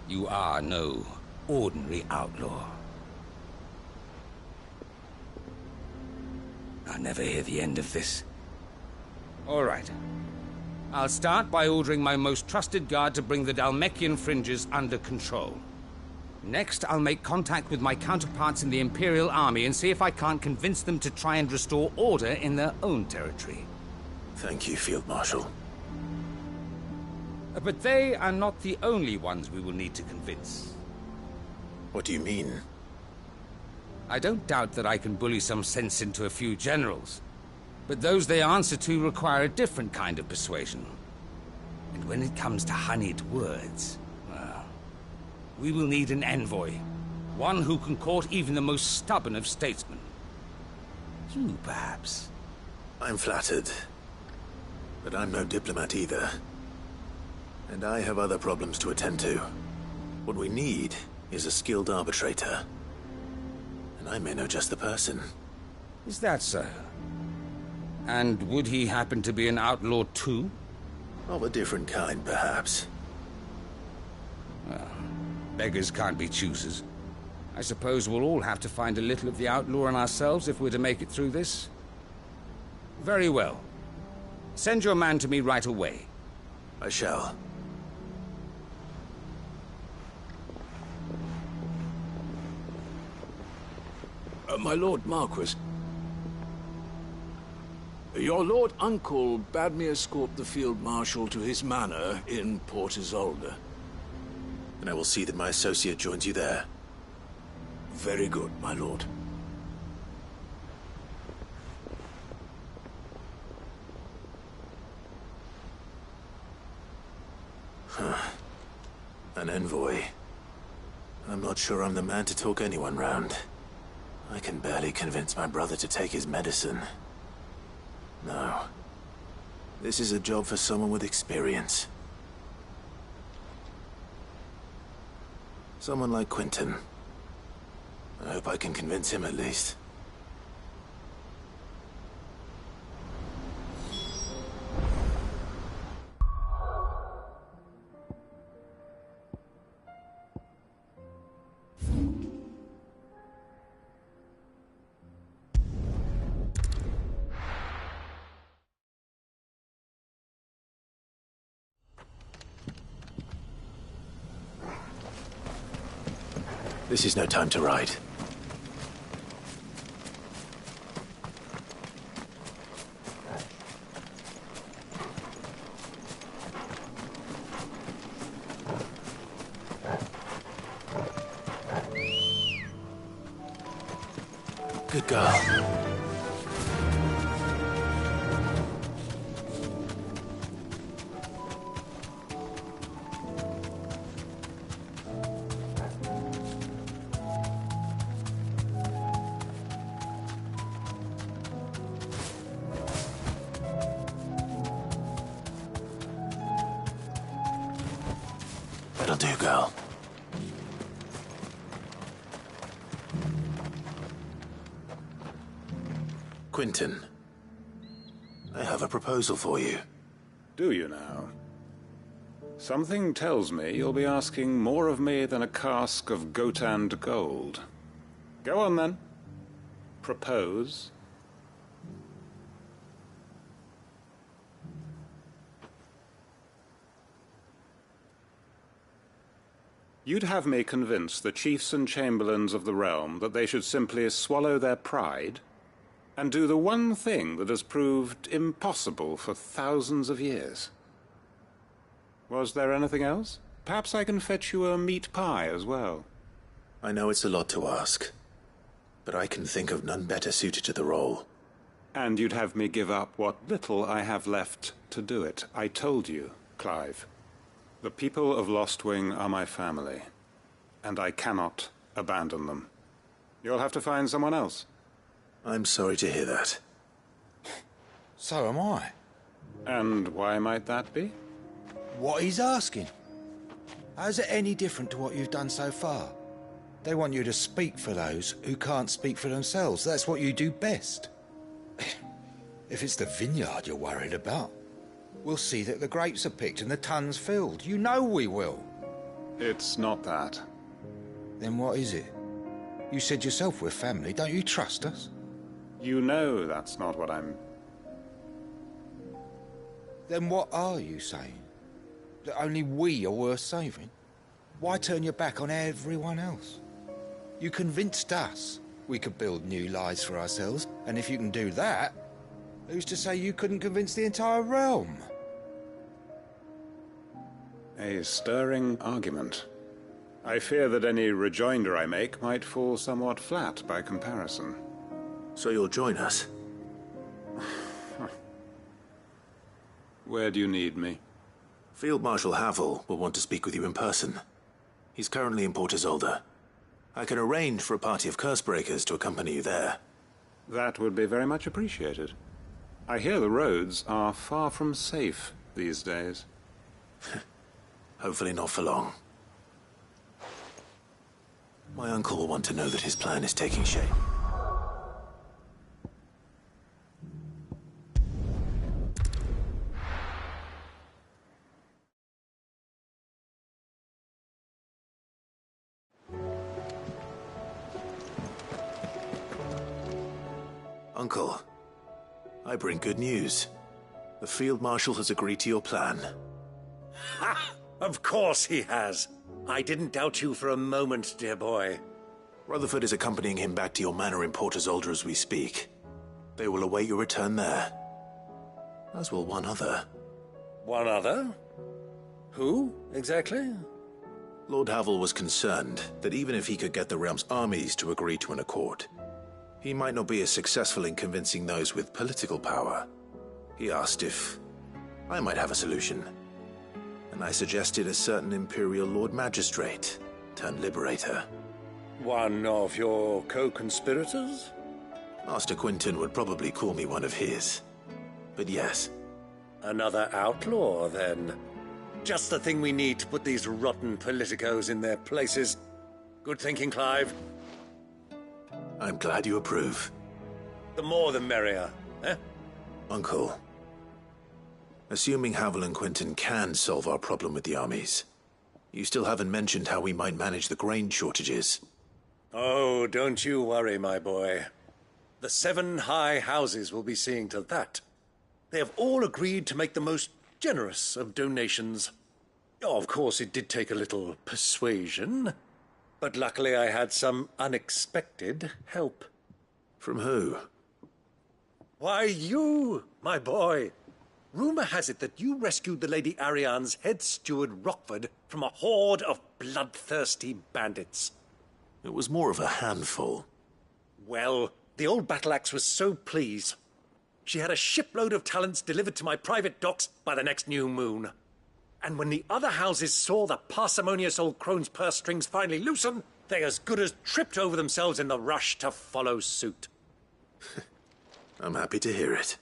You are no ordinary outlaw. I'll never hear the end of this. All right. I'll start by ordering my most trusted guard to bring the Dhalmekian fringes under control. Next, I'll make contact with my counterparts in the Imperial Army and see if I can't convince them to try and restore order in their own territory. Thank you, Field Marshal. But they are not the only ones we will need to convince. What do you mean? I don't doubt that I can bully some sense into a few generals. But those they answer to require a different kind of persuasion. And when it comes to honeyed words, well, we will need an envoy. One who can court even the most stubborn of statesmen. You, perhaps. I'm flattered. But I'm no diplomat either. And I have other problems to attend to. What we need is a skilled arbitrator. And I may know just the person. Is that so? And would he happen to be an outlaw too? Of a different kind, perhaps. Well, beggars can't be choosers. I suppose we'll all have to find a little of the outlaw in ourselves if we're to make it through this. Very well. Send your man to me right away. I shall. My Lord Marquis. Your Lord Uncle bade me escort the Field Marshal to his manor in Port Isolde. And I will see that my associate joins you there. Very good, my lord. An envoy. I'm not sure I'm the man to talk anyone round. I can barely convince my brother to take his medicine. No. This is a job for someone with experience. Someone like Quentin. I hope I can convince him at least. This is no time to ride. Good girl. That'll do, girl. Quentin, I have a proposal for you. Do you now? Something tells me you'll be asking more of me than a cask of Gotand gold. Go on, then. Propose. You'd have me convince the chiefs and chamberlains of the realm that they should simply swallow their pride and do the one thing that has proved impossible for thousands of years. Was there anything else? Perhaps I can fetch you a meat pie as well. I know it's a lot to ask, but I can think of none better suited to the role. And you'd have me give up what little I have left to do it. I told you, Clive. The people of Lostwing are my family, and I cannot abandon them. You'll have to find someone else. I'm sorry to hear that. So am I. And why might that be? What he's asking. How's it any different to what you've done so far? They want you to speak for those who can't speak for themselves. That's what you do best. If it's the vineyard you're worried about, we'll see that the grapes are picked and the tons filled. You know we will. It's not that. Then what is it? You said yourself we're family. Don't you trust us? You know that's not what I'm... Then what are you saying? That only we are worth saving? Why turn your back on everyone else? You convinced us we could build new lives for ourselves, and if you can do that, who's to say you couldn't convince the entire realm? A stirring argument. I fear that any rejoinder I make might fall somewhat flat by comparison. So you'll join us? Where do you need me? Field Marshal Havel will want to speak with you in person. He's currently in Port Isolde. I can arrange for a party of Cursebreakers to accompany you there. That would be very much appreciated. I hear the roads are far from safe these days. Hopefully not for long. My uncle will want to know that his plan is taking shape. Uncle, I bring good news. The Field Marshal has agreed to your plan. Ha! Of course he has. I didn't doubt you for a moment, dear boy. Rutherford is accompanying him back to your manor in Port Isolde as we speak. They will await your return there. As will one other. One other? Who, exactly? Lord Havel was concerned that even if he could get the realm's armies to agree to an accord, he might not be as successful in convincing those with political power. He asked if I might have a solution, and I suggested a certain Imperial Lord Magistrate turned Liberator. One of your co-conspirators? Master Quinton would probably call me one of his. But yes. Another outlaw, then. Just the thing we need to put these rotten politicos in their places. Good thinking, Clive. I'm glad you approve. The more the merrier, eh? Uncle, assuming Havel and Quinton can solve our problem with the armies, you still haven't mentioned how we might manage the grain shortages. Oh, don't you worry, my boy. The 7 high houses will be seeing to that. They have all agreed to make the most generous of donations. Oh, of course, it did take a little persuasion, but luckily I had some unexpected help. From who? Why, you, my boy. Rumor has it that you rescued the Lady Ariane's head steward Rockford from a horde of bloodthirsty bandits. It was more of a handful. Well, the old battle axe was so pleased. She had a shipload of talents delivered to my private docks by the next new moon. And when the other houses saw the parsimonious old crone's purse strings finally loosen, they as good as tripped over themselves in the rush to follow suit. I'm happy to hear it.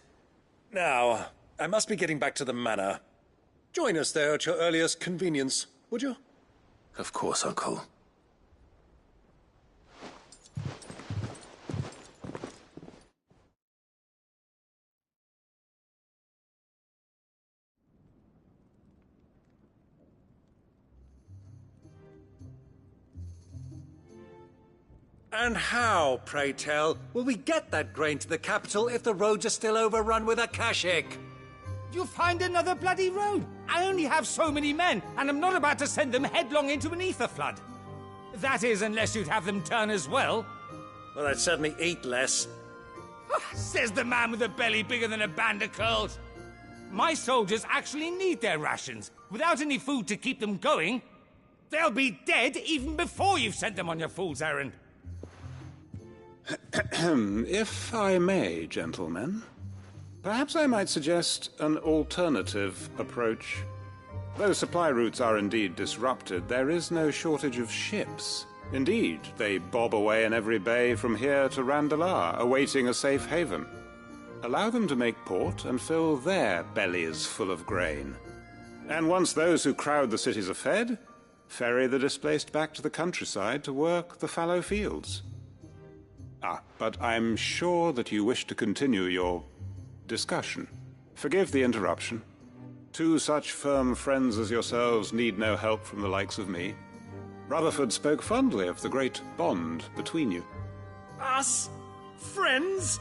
Now, I must be getting back to the manor. Join us there at your earliest convenience, would you? Of course, Uncle. And how, pray tell, will we get that grain to the capital if the roads are still overrun with akashic? You'll find another bloody road. I only have so many men, and I'm not about to send them headlong into an ether flood. That is, unless you'd have them turn as well. Well, I'd certainly eat less. Says the man with a belly bigger than a band of curls. My soldiers actually need their rations. Without any food to keep them going, they'll be dead even before you've sent them on your fool's errand. If I may, gentlemen, perhaps I might suggest an alternative approach. Though supply routes are indeed disrupted, there is no shortage of ships. Indeed, they bob away in every bay from here to Randalar, awaiting a safe haven. Allow them to make port and fill their bellies full of grain. And once those who crowd the cities are fed, ferry the displaced back to the countryside to work the fallow fields. But I'm sure that you wish to continue your discussion. Forgive the interruption. 2 such firm friends as yourselves need no help from the likes of me. Rutherford spoke fondly of the great bond between you. Us? Friends?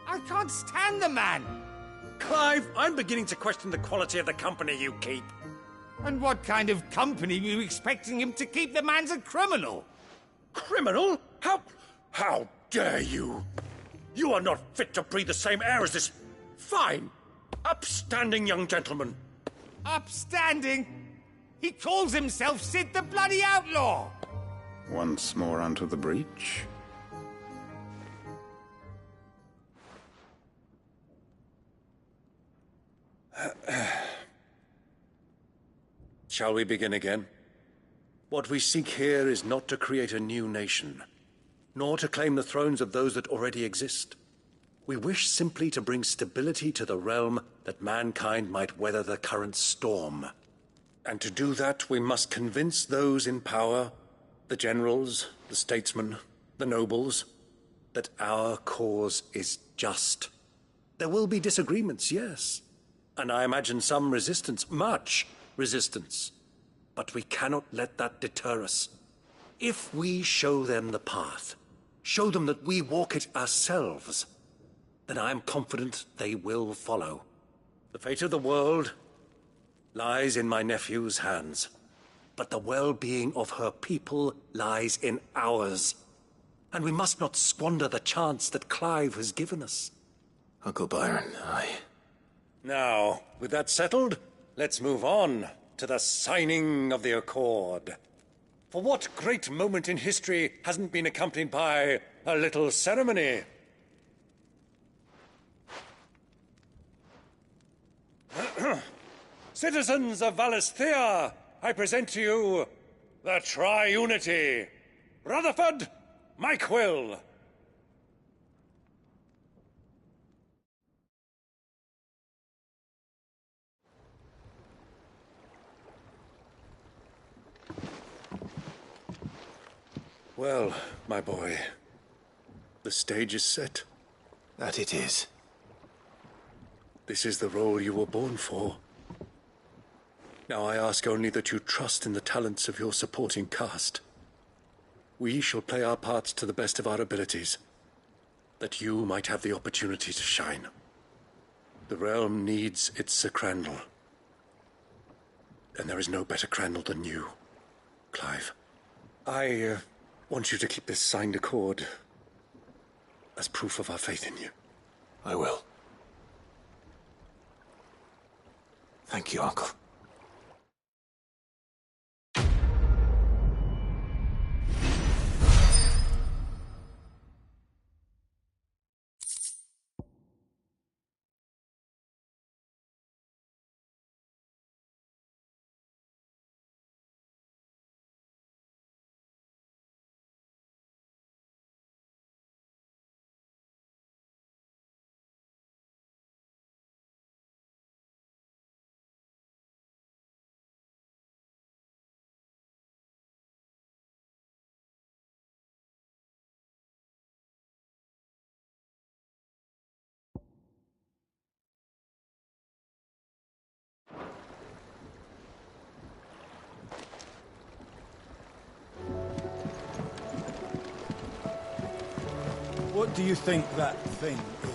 I can't stand the man! Clive, I'm beginning to question the quality of the company you keep. And what kind of company were you expecting him to keep? The man's a criminal! Criminal? How dare you? You are not fit to breathe the same air as this fine, upstanding young gentleman. Upstanding? He calls himself Sid the Bloody Outlaw! Once more onto the breach. Shall we begin again? What we seek here is not to create a new nation, nor to claim the thrones of those that already exist. We wish simply to bring stability to the realm that mankind might weather the current storm. And to do that, we must convince those in power, the generals, the statesmen, the nobles, that our cause is just. There will be disagreements, yes, and I imagine some resistance, much resistance. But we cannot let that deter us. If we show them the path, show them that we walk it ourselves, then I am confident they will follow. The fate of the world lies in my nephew's hands, but the well-being of her people lies in ours. And we must not squander the chance that Clive has given us. Uncle Byron, Now, with that settled, let's move on to the signing of the Accord. For what great moment in history hasn't been accompanied by a little ceremony? Citizens of Valisthea, I present to you the Triunity. Rutherford, my quill! Well, my boy, the stage is set. That it is. This is the role you were born for. Now I ask only that you trust in the talents of your supporting cast. We shall play our parts to the best of our abilities, that you might have the opportunity to shine. The realm needs its Sir Crandall. And there is no better Crandall than you, Clive. I want you to keep this signed accord as proof of our faith in you. I will. Thank you, Uncle. What do you think that thing is?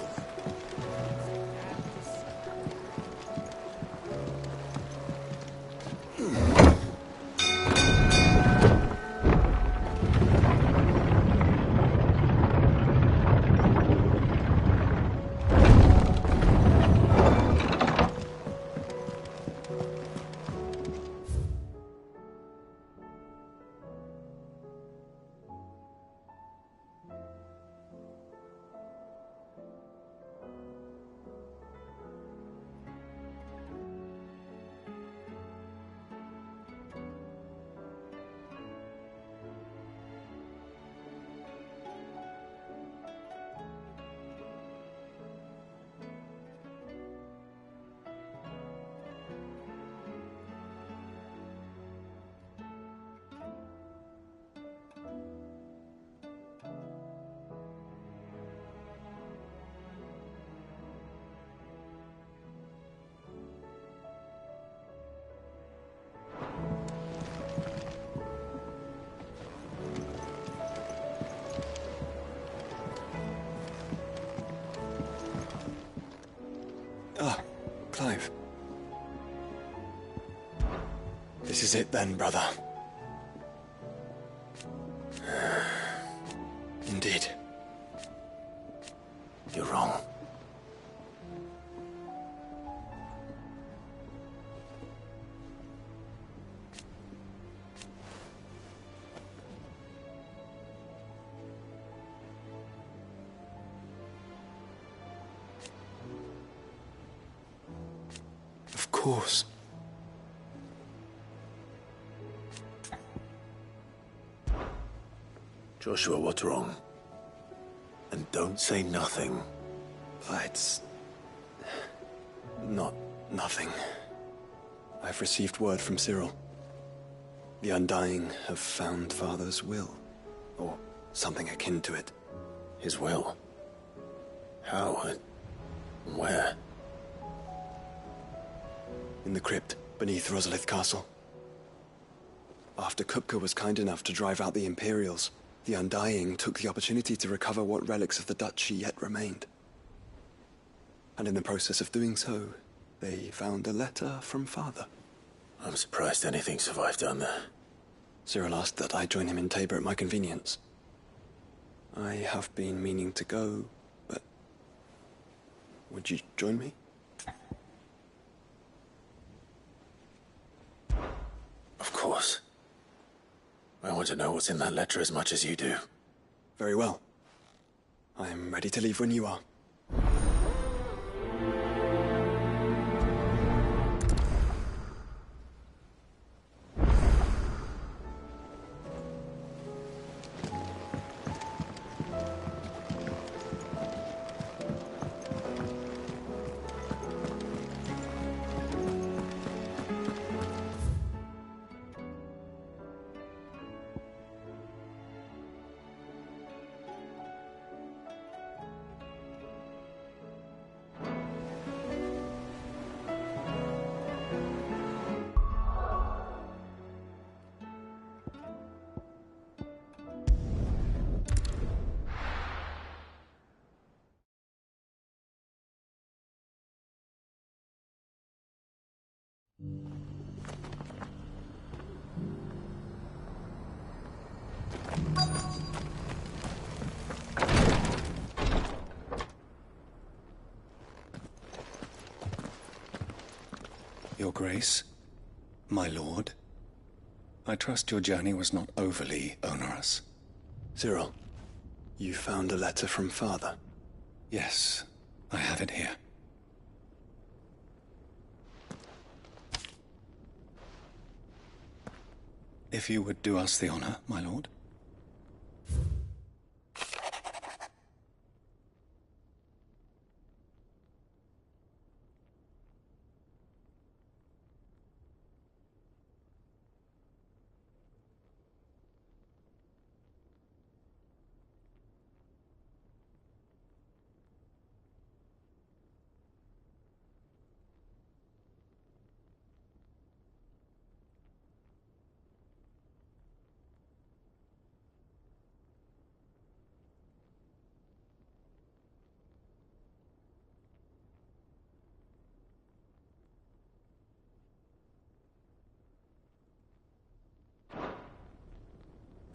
Ah, Clive. This is it then, brother. Indeed. You're wrong. Of course. Joshua, what's wrong? And don't say nothing. It's not nothing. I've received word from Cyril. The Undying have found Father's will, or something akin to it. His will? How? Where? In the crypt beneath Rosalith Castle. After Kupka was kind enough to drive out the Imperials, the Undying took the opportunity to recover what relics of the Duchy yet remained. And in the process of doing so, they found a letter from Father. I'm surprised anything survived down there. Cyril asked that I join him in Tabor at my convenience. I have been meaning to go, but... would you join me? Of course. I want to know what's in that letter as much as you do. Very well. I am ready to leave when you are. Your Grace, my lord, I trust your journey was not overly onerous. Cyril, you found a letter from Father? Yes, I have it here. If you would do us the honor, my lord.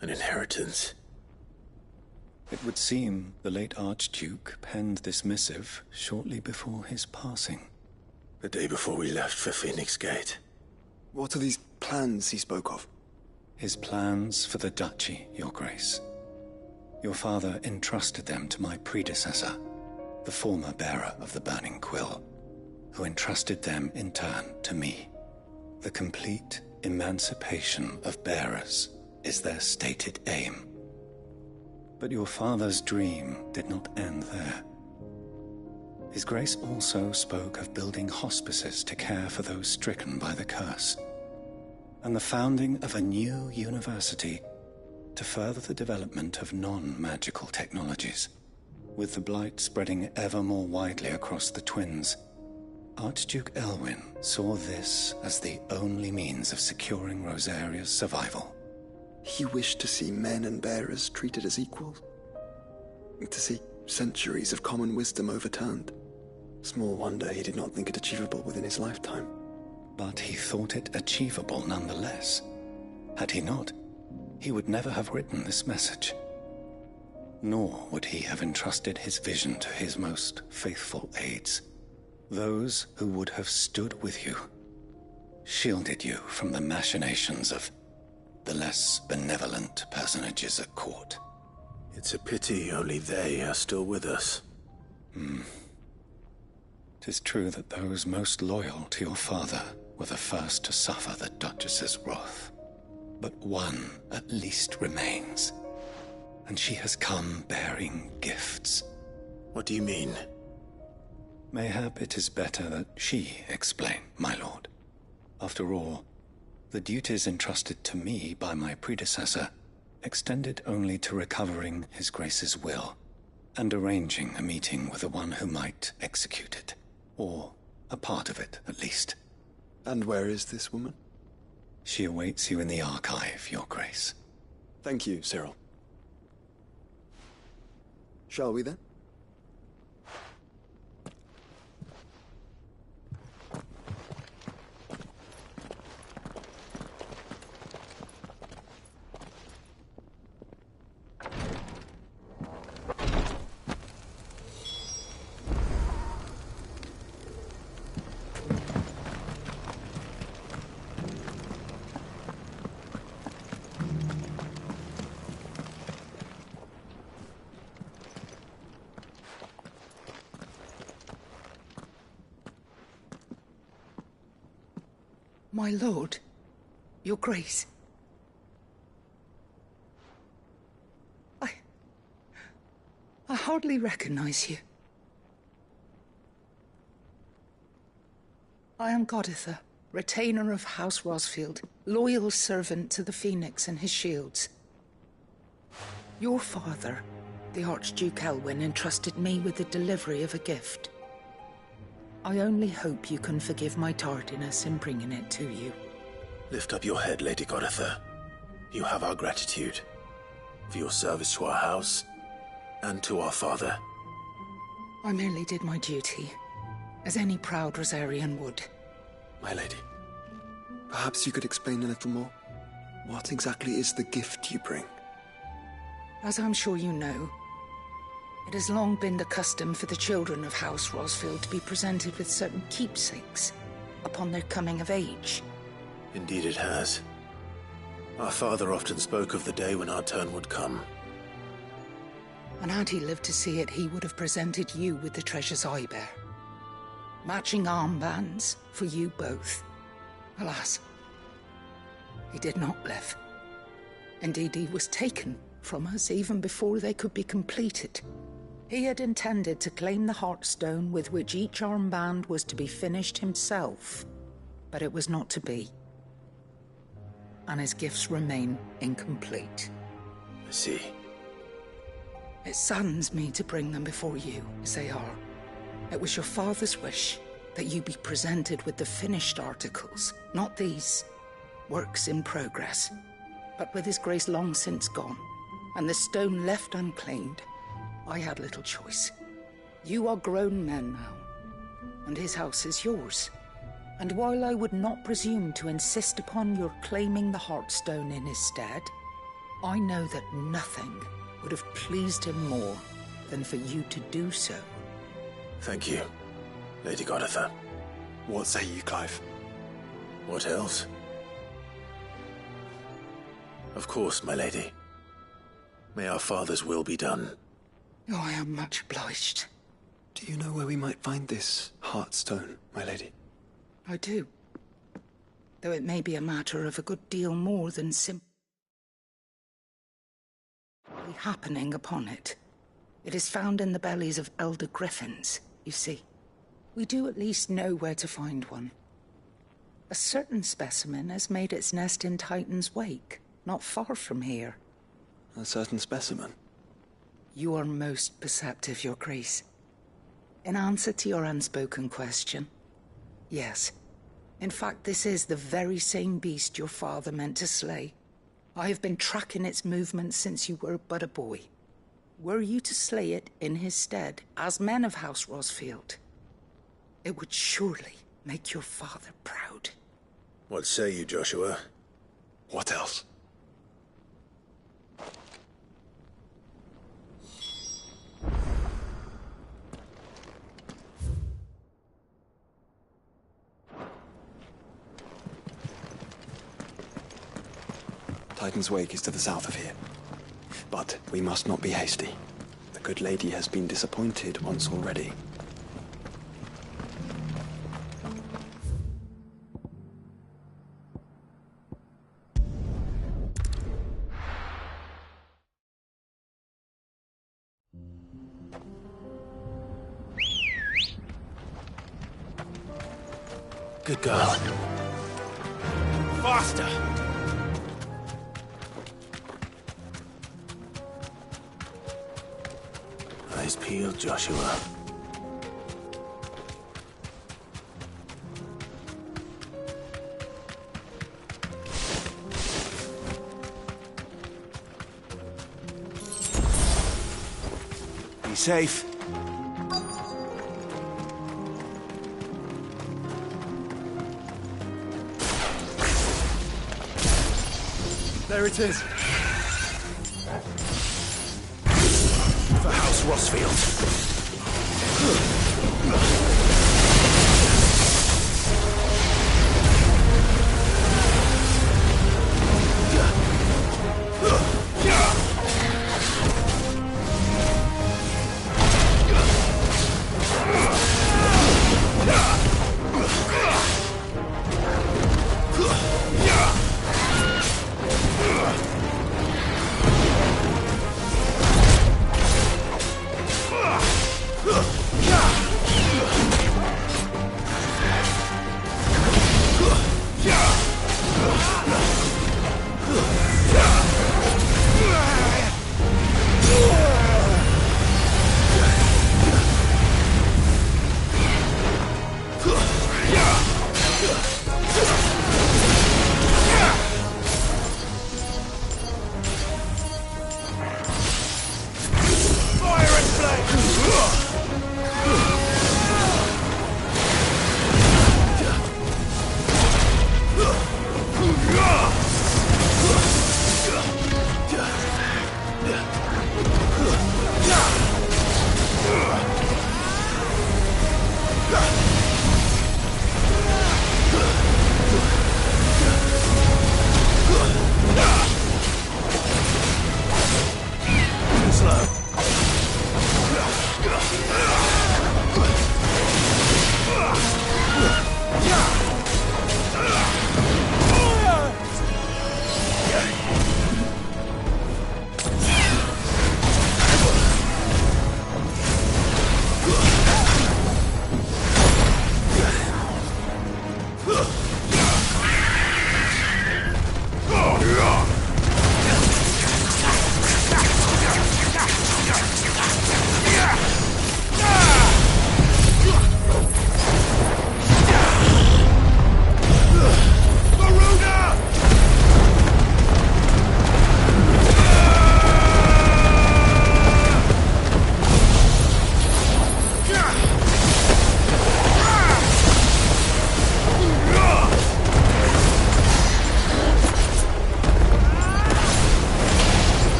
An inheritance. It would seem the late Archduke penned this missive shortly before his passing. The day before we left for Phoenix Gate. What are these plans he spoke of? His plans for the duchy, Your Grace. Your father entrusted them to my predecessor, the former bearer of the Burning Quill, who entrusted them in turn to me. The complete emancipation of bearers is their stated aim. But your father's dream did not end there. His Grace also spoke of building hospices to care for those stricken by the curse, and the founding of a new university to further the development of non-magical technologies. With the blight spreading ever more widely across the twins, Archduke Elwyn saw this as the only means of securing Rosaria's survival. He wished to see men and bearers treated as equals. To see centuries of common wisdom overturned. Small wonder he did not think it achievable within his lifetime. But he thought it achievable nonetheless. Had he not, he would never have written this message. Nor would he have entrusted his vision to his most faithful aides, those who would have stood with you, shielded you from the machinations of the less benevolent personages at court. It's a pity only they are still with us. 'Tis true that those most loyal to your father were the first to suffer the Duchess's wrath. But one at least remains, and she has come bearing gifts. What do you mean? Mayhap it is better that she explain, my lord. After all, the duties entrusted to me by my predecessor extended only to recovering His Grace's will and arranging a meeting with the one who might execute it, or a part of it at least. And where is this woman? She awaits you in the archive, Your Grace. Thank you, Cyril. Shall we then? My lord, Your Grace. I hardly recognize you. I am Goditha, retainer of House Rosfield, loyal servant to the Phoenix and his shields. Your father, the Archduke Elwyn, entrusted me with the delivery of a gift. I only hope you can forgive my tardiness in bringing it to you. Lift up your head, Lady Goditha. You have our gratitude for your service to our house and to our father. I merely did my duty, as any proud Rosarian would. My lady. Perhaps you could explain a little more? What exactly is the gift you bring? As I'm sure you know, it has long been the custom for the children of House Rosfield to be presented with certain keepsakes upon their coming of age. Indeed it has. Our father often spoke of the day when our turn would come. And had he lived to see it, he would have presented you with the treasures I bear. Matching armbands for you both. Alas, he did not live. Indeed, he was taken from us even before they could be completed. He had intended to claim the Heartstone with which each armband was to be finished himself, but it was not to be. And his gifts remain incomplete. I see. It saddens me to bring them before you, as they are. It was your father's wish that you be presented with the finished articles, not these, works in progress. But with his grace long since gone, and the stone left unclaimed, I had little choice. You are grown men now, and his house is yours. And while I would not presume to insist upon your claiming the Heartstone in his stead, I know that nothing would have pleased him more than for you to do so. Thank you, Lady Goditha. What say you, Clive? What else? Of course, my lady. May our father's will be done. Oh, I am much obliged. Do you know where we might find this Heartstone, my lady? I do. Though it may be a matter of a good deal more than simply happening upon it. It is found in the bellies of elder griffins, you see. We do at least know where to find one. A certain specimen has made its nest in Titan's Wake, not far from here. A certain specimen? You are most perceptive, Your Grace. In answer to your unspoken question, yes. In fact, this is the very same beast your father meant to slay. I have been tracking its movements since you were but a boy. Were you to slay it in his stead, as men of House Rosfield, it would surely make your father proud. What say you, Joshua? What else? Titan's Wake is to the south of here. But we must not be hasty. The good lady has been disappointed once already. Good girl. Faster! Eyes peeled, Joshua. Be safe. There it is. For House Rosfield. Yeah!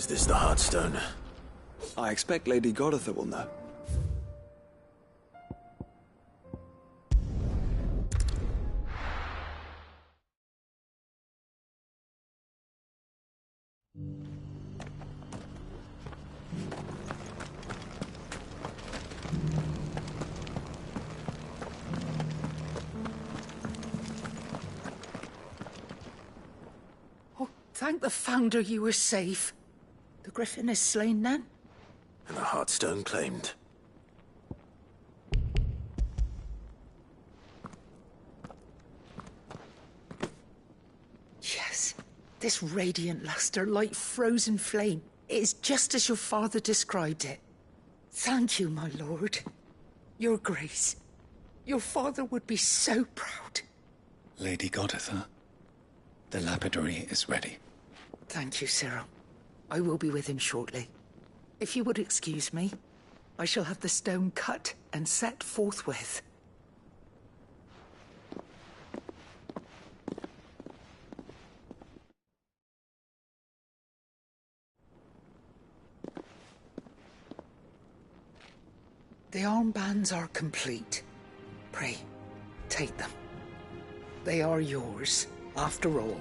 Is this the Heartstone? I expect Lady Goditha will know. Oh, thank the Founder you were safe. The Griffin is slain then? And the Heartstone claimed. Yes. This radiant luster, like frozen flame, it is just as your father described it. Thank you, my lord. Your Grace. Your father would be so proud. Lady Goditha, the lapidary is ready. Thank you, Cyril. I will be with him shortly. If you would excuse me, I shall have the stone cut and set forthwith. The armbands are complete. Pray, take them. They are yours, after all.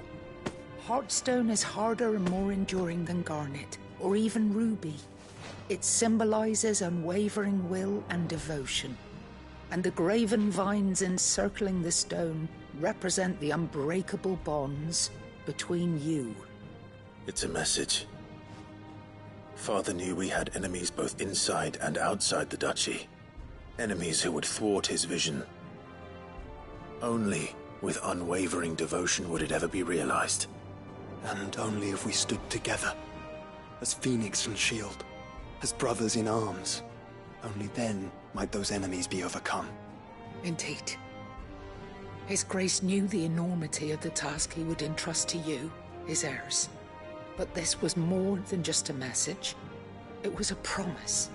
Heartstone is harder and more enduring than garnet, or even ruby. It symbolizes unwavering will and devotion. And the graven vines encircling the stone represent the unbreakable bonds between you. It's a message. Father knew we had enemies both inside and outside the duchy. Enemies who would thwart his vision. Only with unwavering devotion would it ever be realized. And only if we stood together, as Phoenix and Shield, as brothers in arms, only then might those enemies be overcome. Indeed. His Grace knew the enormity of the task he would entrust to you, his heirs. But this was more than just a message. It was a promise.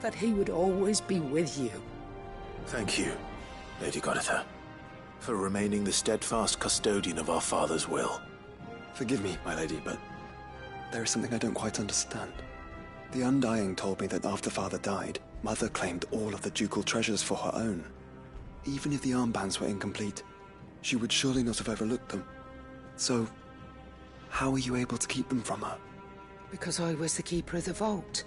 That he would always be with you. Thank you, Lady Goditha, for remaining the steadfast custodian of our father's will. Forgive me, my lady, but there is something I don't quite understand. The Undying told me that after Father died, Mother claimed all of the ducal treasures for her own. Even if the armbands were incomplete, she would surely not have overlooked them. So, how were you able to keep them from her? Because I was the keeper of the vault.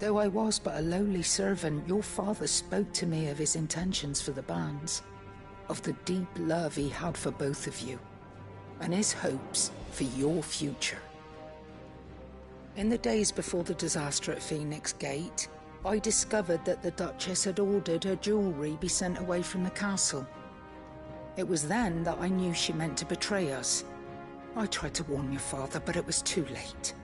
Though I was but a lowly servant, your father spoke to me of his intentions for the bands, of the deep love he had for both of you, and his hopes for your future. In the days before the disaster at Phoenix Gate, I discovered that the Duchess had ordered her jewelry be sent away from the castle. It was then that I knew she meant to betray us. I tried to warn your father, but it was too late.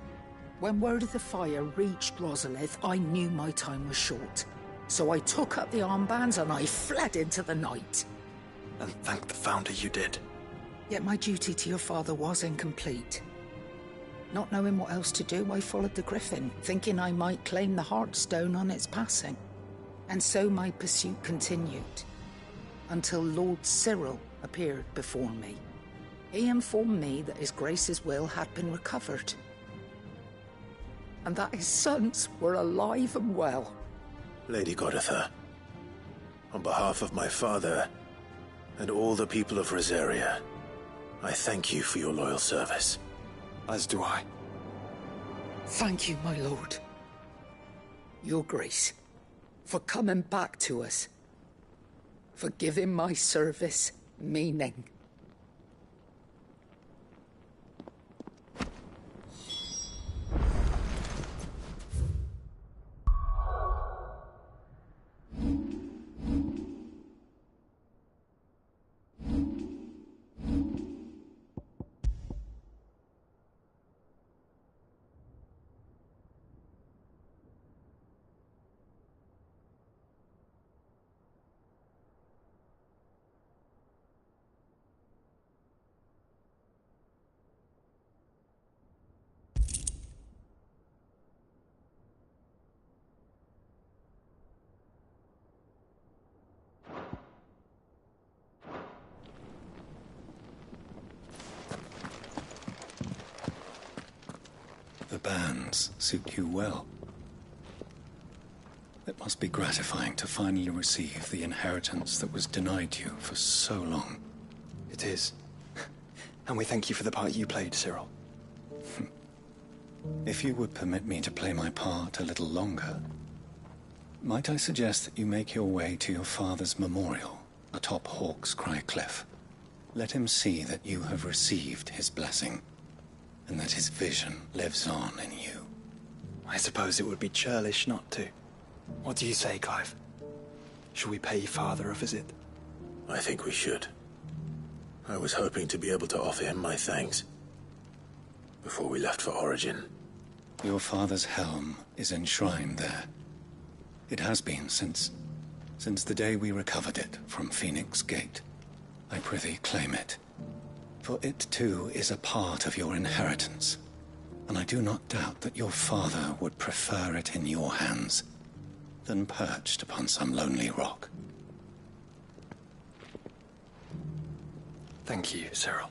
When word of the fire reached Rosalith, I knew my time was short. So I took up the armbands and I fled into the night. And thank the Founder you did. Yet my duty to your father was incomplete. Not knowing what else to do, I followed the Griffin, thinking I might claim the Heartstone on its passing. And so my pursuit continued, until Lord Cyril appeared before me. He informed me that His Grace's will had been recovered, and that his sons were alive and well. Lady Goditha, on behalf of my father and all the people of Rosaria, I thank you for your loyal service. As do I. Thank you, my lord. Your grace, for coming back to us, for giving my service meaning. The bands suit you well. It must be gratifying to finally receive the inheritance that was denied you for so long. It is. And we thank you for the part you played, Cyril. If you would permit me to play my part a little longer, might I suggest that you make your way to your father's memorial atop Hawk's Cry Cliff? Let him see that you have received his blessing, and that his vision lives on in you. I suppose it would be churlish not to. What do you say, Clive? Shall we pay Father a visit? I think we should. I was hoping to be able to offer him my thanks before we left for Origin. Your father's helm is enshrined there. It has been since the day we recovered it from Phoenix Gate. I prithee claim it. For it too is a part of your inheritance, and I do not doubt that your father would prefer it in your hands than perched upon some lonely rock. Thank you, Cyril.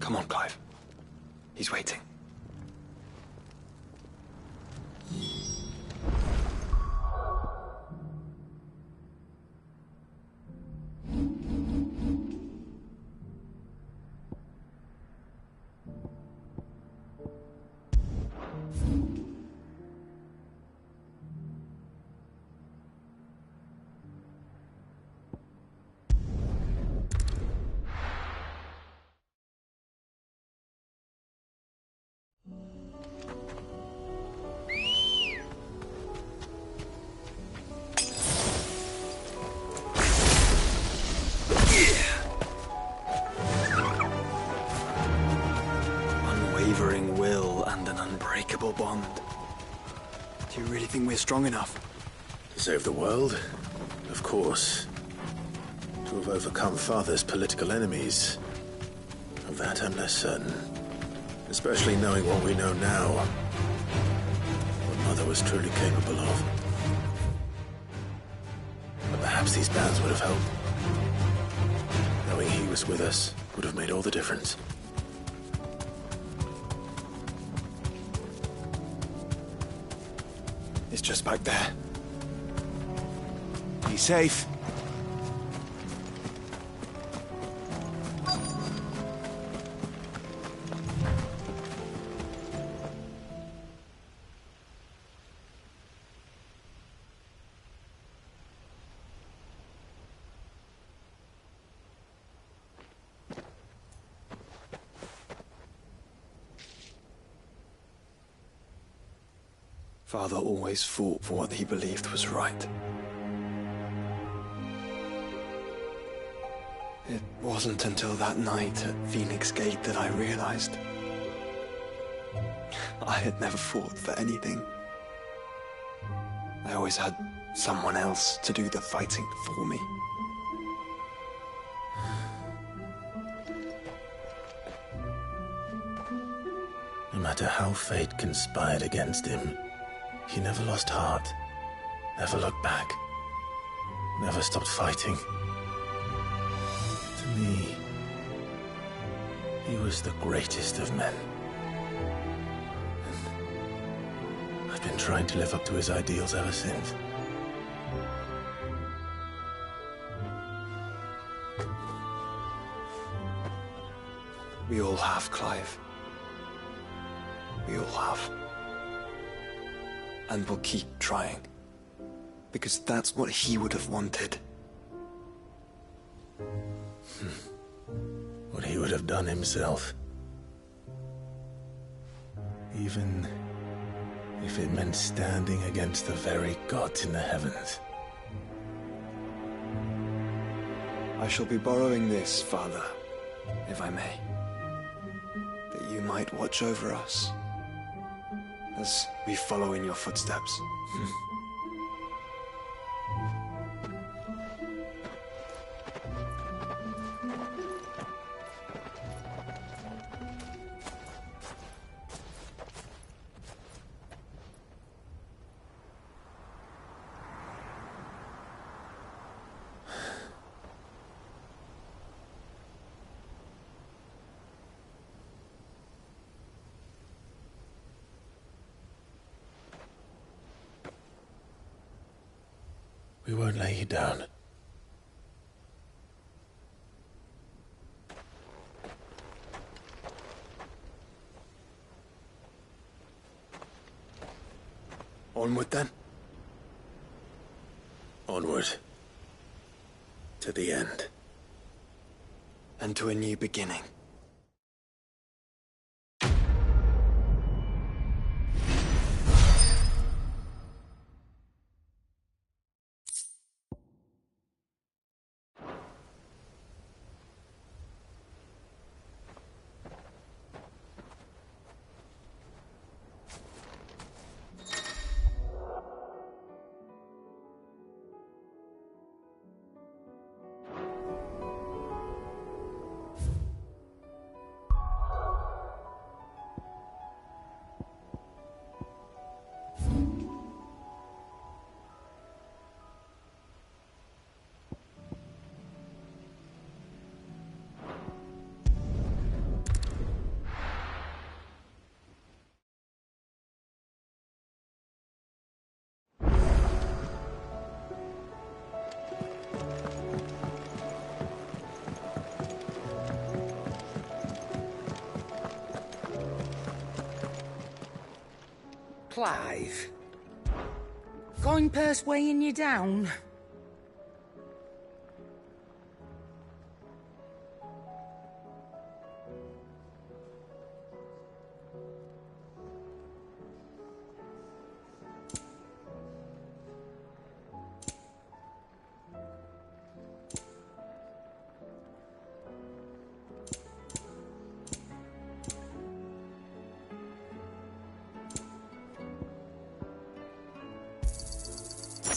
Come on, Clive. He's waiting. Unwavering will and an unbreakable bond. Do you really think we're strong enough? To save the world? Of course. To have overcome Father's political enemies? Of that I'm less certain. Especially knowing what we know now. What Mother was truly capable of. But perhaps these bands would have helped. Knowing he was with us would have made all the difference. It's just back there. Be safe. Father always fought for what he believed was right. It wasn't until that night at Phoenix Gate that I realized I had never fought for anything. I always had someone else to do the fighting for me. No matter how fate conspired against him, he never lost heart, never looked back, never stopped fighting. To me, he was the greatest of men. And I've been trying to live up to his ideals ever since. We all have, Clive. We all have. And we'll keep trying. Because that's what he would have wanted. What he would have done himself. Even if it meant standing against the very gods in the heavens. I shall be borrowing this, Father, if I may. That you might watch over us as we follow in your footsteps. We won't lay you down. Onward, then? Onward. To the end. And to a new beginning. Clive. Coin purse weighing you down?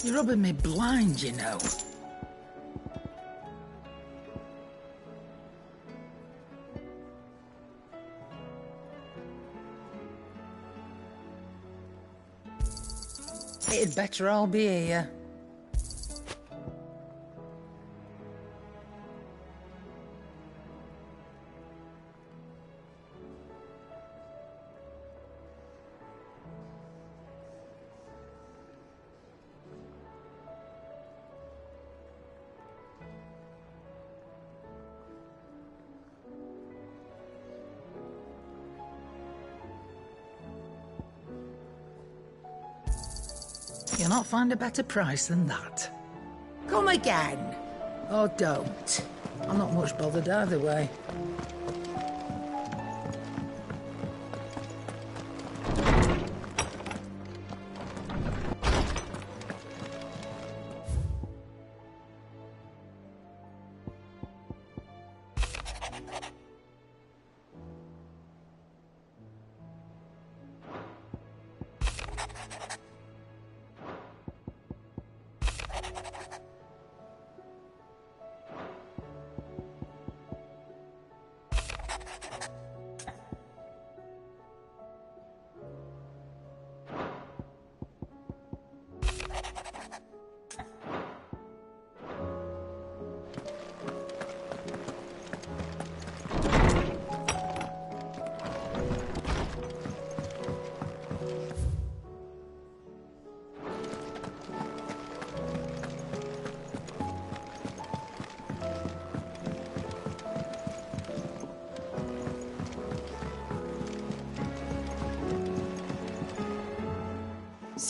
You're rubbing me blind, you know. It'd better all be here. You'll not find a better price than that. Come again. Or don't. I'm not much bothered either way.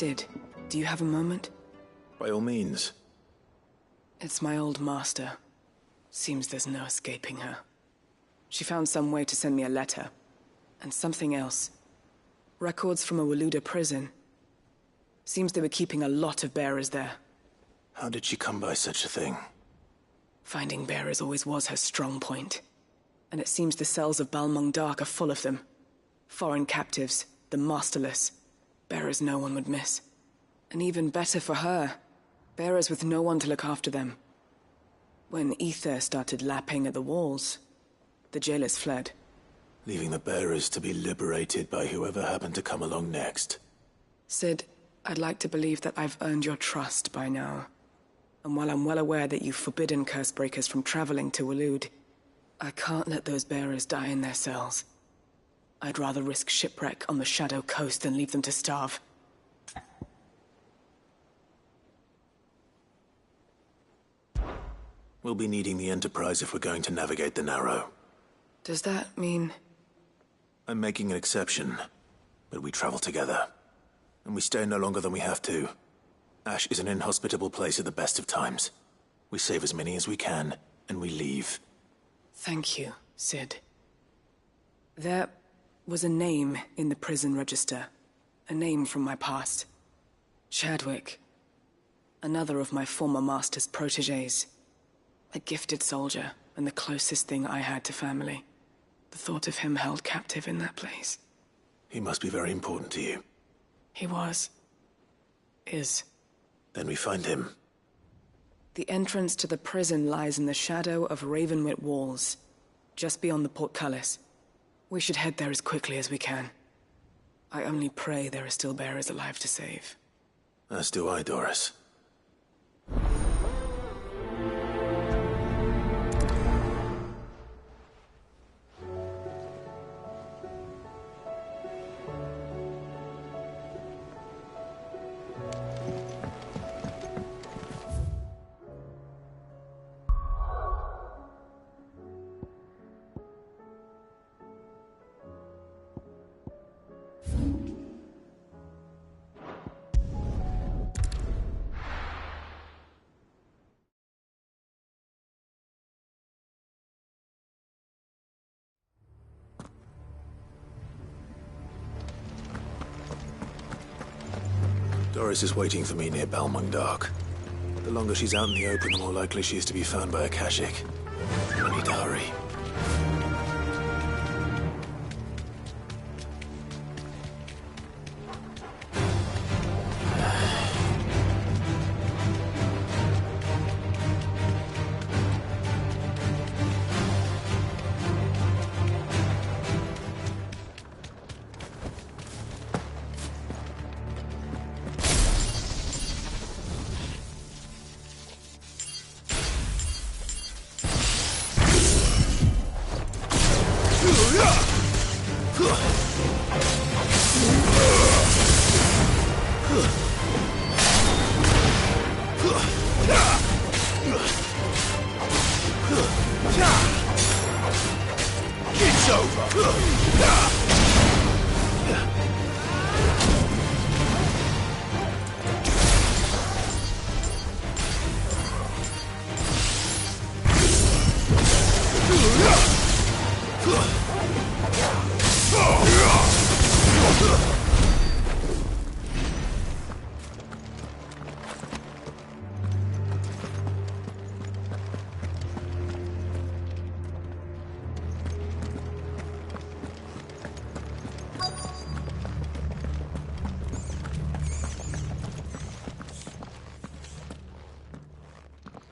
Sid, do you have a moment? By all means. It's my old master. Seems there's no escaping her. She found some way to send me a letter. And something else. Records from a Waluda prison. Seems they were keeping a lot of bearers there. How did she come by such a thing? Finding bearers always was her strong point. And it seems the cells of Balmung Dark are full of them. Foreign captives, the masterless. Bearers no one would miss. And even better for her, bearers with no one to look after them. When ether started lapping at the walls, the jailers fled. Leaving the bearers to be liberated by whoever happened to come along next. Sid, I'd like to believe that I've earned your trust by now. And while I'm well aware that you've forbidden Cursebreakers from traveling to Waloed, I can't let those bearers die in their cells. I'd rather risk shipwreck on the Shadow Coast than leave them to starve. We'll be needing the Enterprise if we're going to navigate the Narrow. Does that mean... I'm making an exception, but we travel together. And we stay no longer than we have to. Ash is an inhospitable place at the best of times. We save as many as we can, and we leave. Thank you, Sid. There was a name in the prison register. A name from my past. Chadwick. Another of my former master's protégés. A gifted soldier, and the closest thing I had to family. The thought of him held captive in that place. He must be very important to you. He was. Is. Then we find him. The entrance to the prison lies in the shadow of Ravenwit Walls, just beyond the portcullis. We should head there as quickly as we can. I only pray there are still bearers alive to save. As do I, Doris. Doris is waiting for me near Balmung Dark. The longer she's out in the open, the more likely she is to be found by a Kashyyyk. I need to hurry.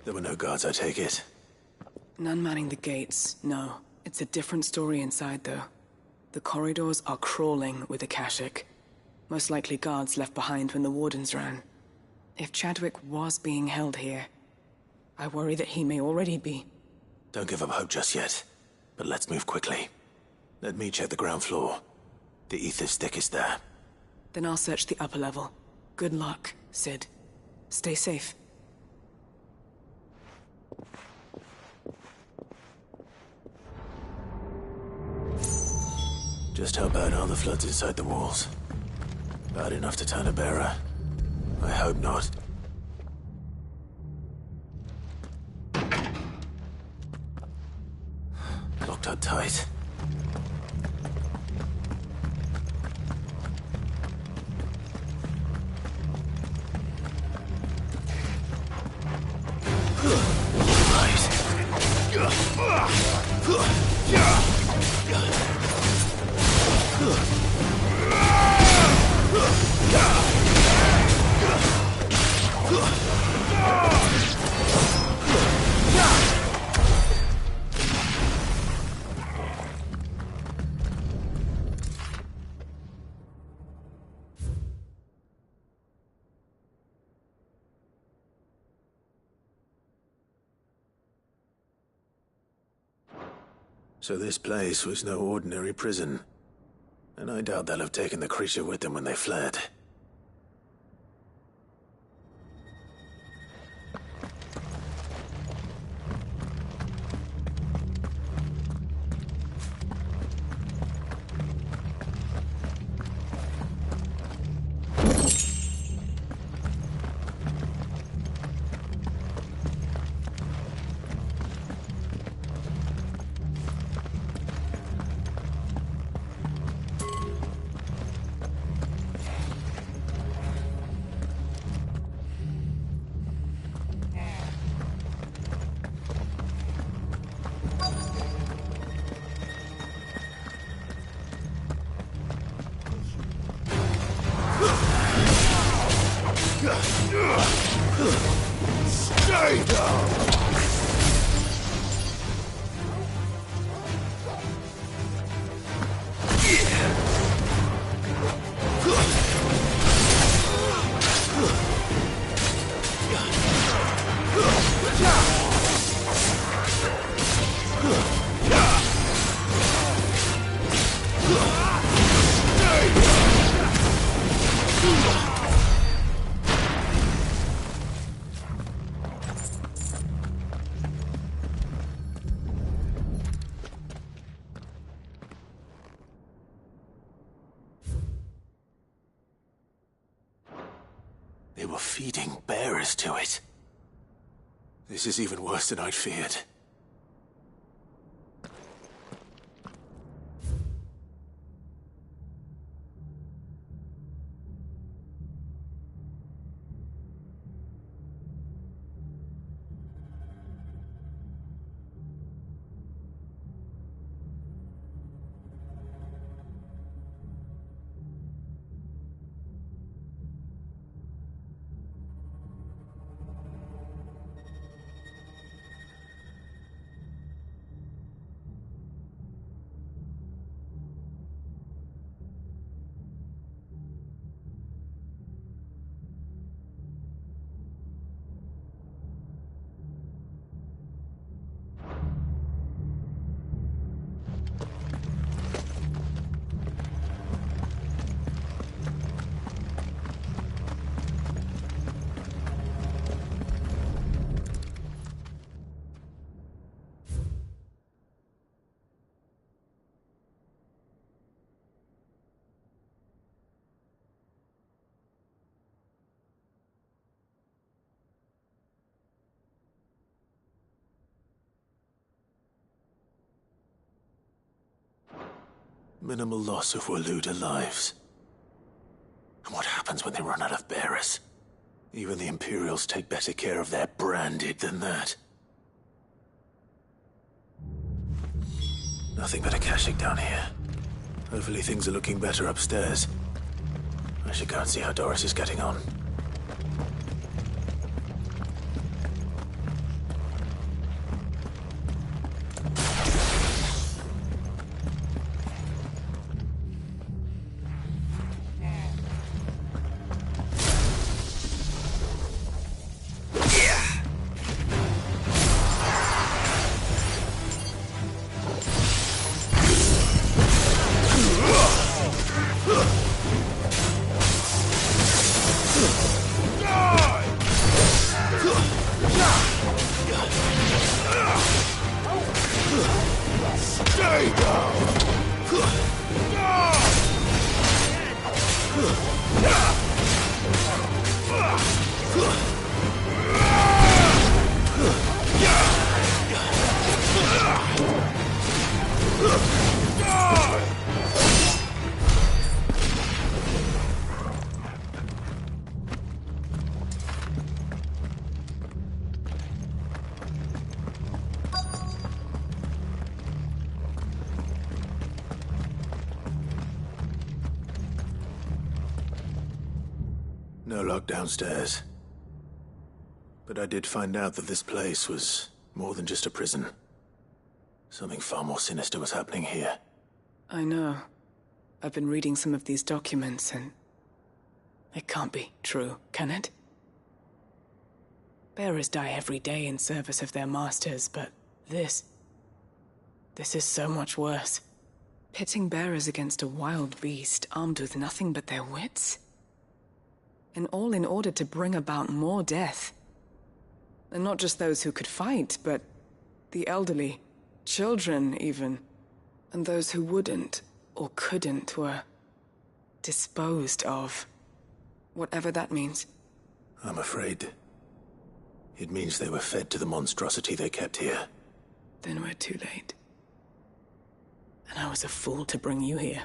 There were no guards, I take it? None manning the gates, no. It's a different story inside, though. The corridors are crawling with the Kashyyyk. Most likely guards left behind when the Wardens ran. If Chadwick was being held here, I worry that he may already be. Don't give up hope just yet, but let's move quickly. Let me check the ground floor. The ether's thickest there. Then I'll search the upper level. Good luck, Sid. Stay safe. Just how bad are the floods inside the walls? Bad enough to turn a bearer. I hope not. Locked her tight. So this place was no ordinary prison, and I doubt they'll have taken the creature with them when they fled. Stay down! They were feeding bearers to it. This is even worse than I'd feared. Minimal loss of Waluda lives. And what happens when they run out of bearers? Even the Imperials take better care of their branded than that. Nothing but a caching down here. Hopefully things are looking better upstairs. I should go and see how Doris is getting on. No lock downstairs. But I did find out that this place was more than just a prison. Something far more sinister was happening here. I know. I've been reading some of these documents, and it can't be true, can it? Bearers die every day in service of their masters, but this is so much worse. Pitting bearers against a wild beast armed with nothing but their wits? And all in order to bring about more death. And not just those who could fight, but the elderly, children even. And those who wouldn't or couldn't were disposed of. Whatever that means. I'm afraid it means they were fed to the monstrosity they kept here. Then we're too late. And I was a fool to bring you here.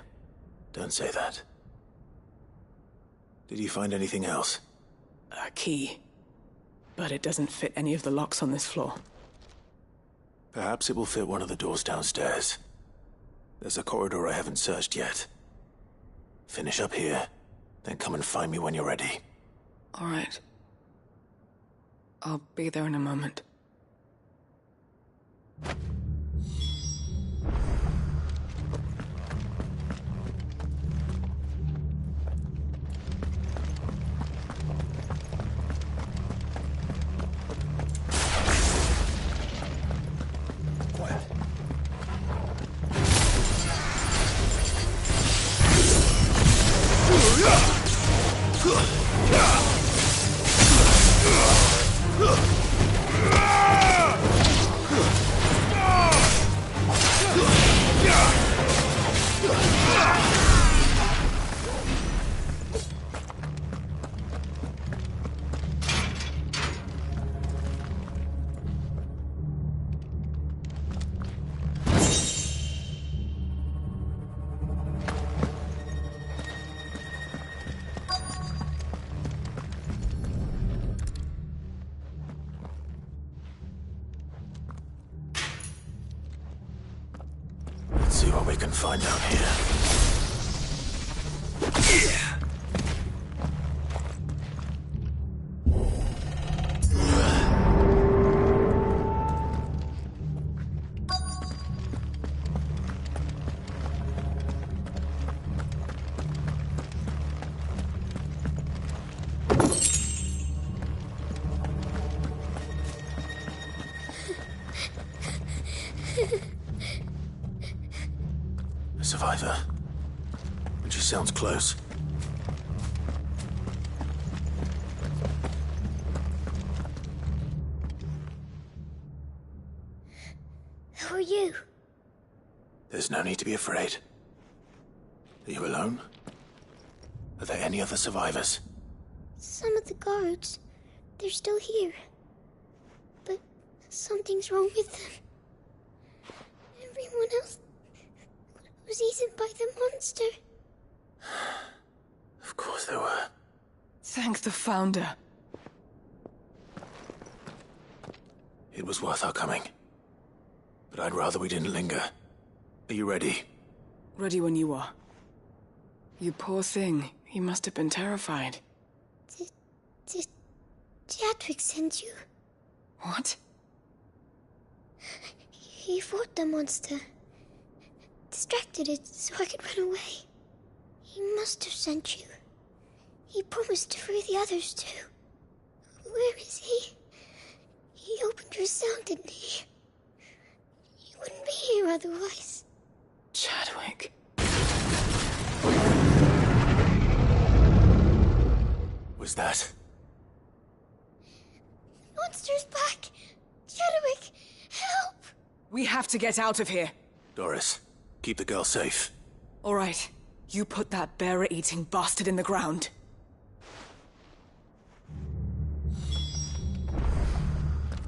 Don't say that. Did you find anything else? A key. But it doesn't fit any of the locks on this floor. Perhaps it will fit one of the doors downstairs. There's a corridor I haven't searched yet. Finish up here, then come and find me when you're ready. All right. I'll be there in a moment. See what we can find out here. A survivor. And she sounds close. Who are you? There's no need to be afraid. Are you alone? Are there any other survivors? Some of the guards. They're still here. But something's wrong with them. Everyone else was eaten by the monster. Of course there were. Thank the Founder. It was worth our coming. But I'd rather we didn't linger. Are you ready? Ready when you are. You poor thing. You must have been terrified. Did Chadwick send you? What? He fought the monster. Distracted it so I could run away. He must have sent you. He promised to free the others too. Where is he? He opened your cell, didn't he? He wouldn't be here otherwise. Chadwick. Was that? Monster's back! Chadwick, help! We have to get out of here. Doris, keep the girl safe. All right. You put that bearer-eating bastard in the ground.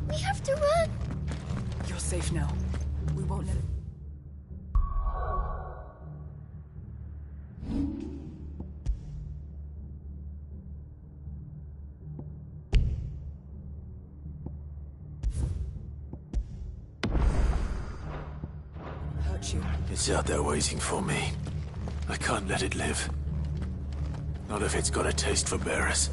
We have to run! You're safe now. We won't let it... Hurt you. It's out there waiting for me. I can't let it live. Not if it's got a taste for bearers.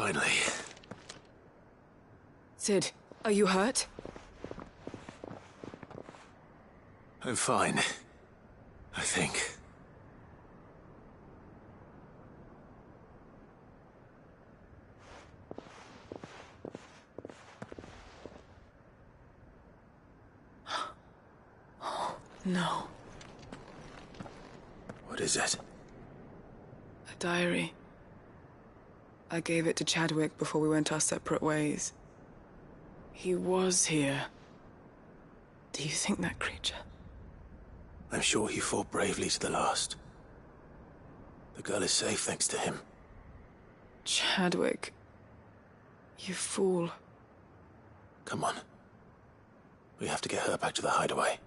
Finally. Sid, are you hurt? I'm fine. I think. Oh, no. What is it? A diary. I gave it to Chadwick before we went our separate ways. He was here. Do you think that creature? I'm sure he fought bravely to the last. The girl is safe thanks to him. Chadwick. You fool. Come on. We have to get her back to the hideaway.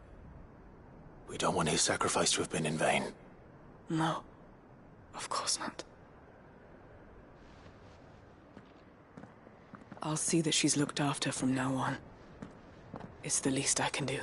We don't want his sacrifice to have been in vain. No. Of course not. I'll see that she's looked after from now on. It's the least I can do.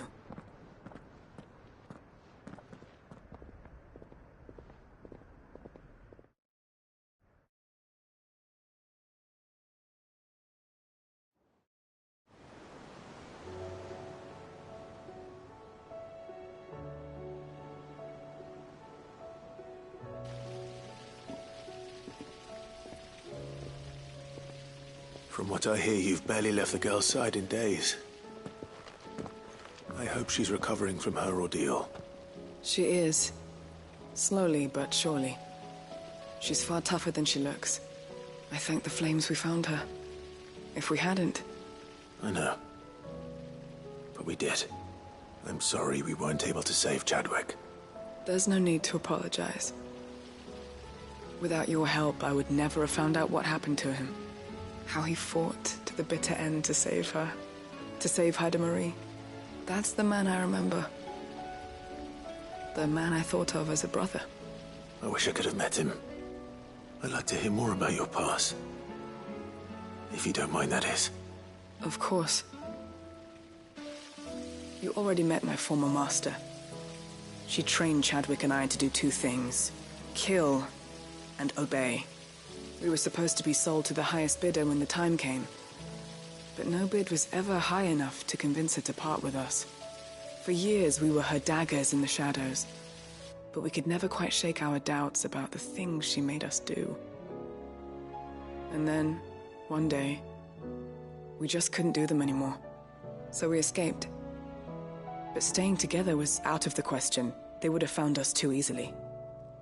From what I hear, you've barely left the girl's side in days. I hope she's recovering from her ordeal. She is. Slowly but surely. She's far tougher than she looks. I thank the flames we found her. If we hadn't... I know. But we did. I'm sorry we weren't able to save Chadwick. There's no need to apologize. Without your help, I would never have found out what happened to him. How he fought to the bitter end to save her. To save Haida Marie. That's the man I remember. The man I thought of as a brother. I wish I could have met him. I'd like to hear more about your past. If you don't mind, that is. Of course. You already met my former master. She trained Chadwick and I to do two things. Kill and obey. We were supposed to be sold to the highest bidder when the time came. But no bid was ever high enough to convince her to part with us. For years we were her daggers in the shadows. But we could never quite shake our doubts about the things she made us do. And then, one day, we just couldn't do them anymore. So we escaped. But staying together was out of the question. They would have found us too easily.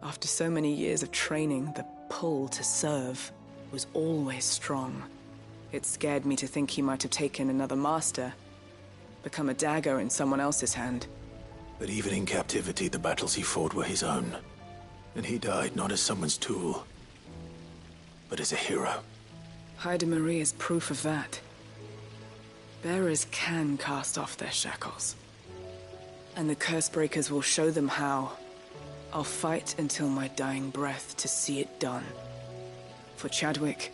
After so many years of training, the pull to serve was always strong. It scared me to think he might have taken another master, become a dagger in someone else's hand. But even in captivity, the battles he fought were his own. And he died not as someone's tool, but as a hero. Haida Marie is proof of that. Bearers can cast off their shackles. And the Cursebreakers will show them how. I'll fight until my dying breath to see it done. For Chadwick,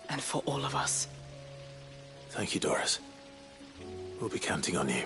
and for all of us. Thank you, Doris. We'll be counting on you.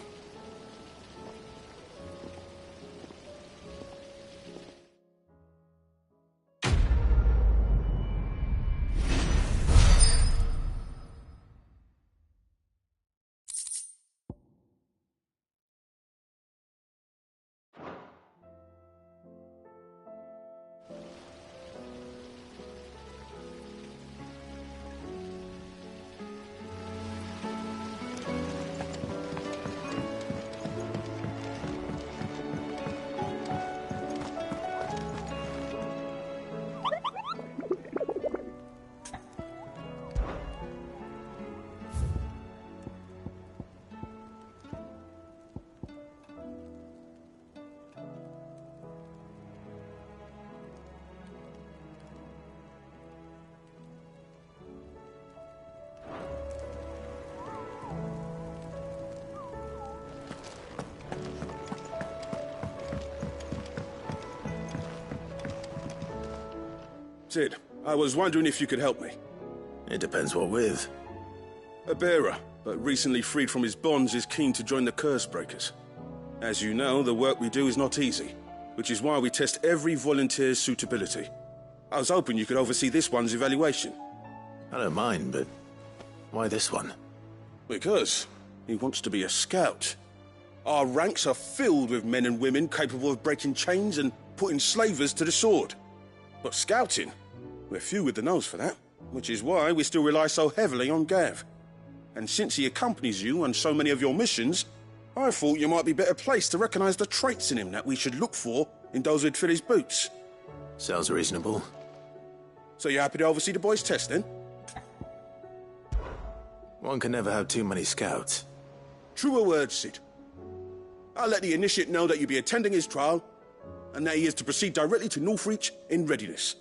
Sid, I was wondering if you could help me. It depends what with. A bearer, but recently freed from his bonds, is keen to join the Cursebreakers. As you know, the work we do is not easy, which is why we test every volunteer's suitability. I was hoping you could oversee this one's evaluation. I don't mind, but why this one? Because he wants to be a scout. Our ranks are filled with men and women capable of breaking chains and putting slavers to the sword. But scouting, we're few with the nose for that, which is why we still rely so heavily on Gav. And since he accompanies you on so many of your missions, I thought you might be better placed to recognize the traits in him that we should look for in those who'd fill his boots. Sounds reasonable. So you happy to oversee the boys' test, then? One can never have too many scouts. Truer words, Sid. I'll let the initiate know that you'll be attending his trial, and that he is to proceed directly to Northreach in readiness.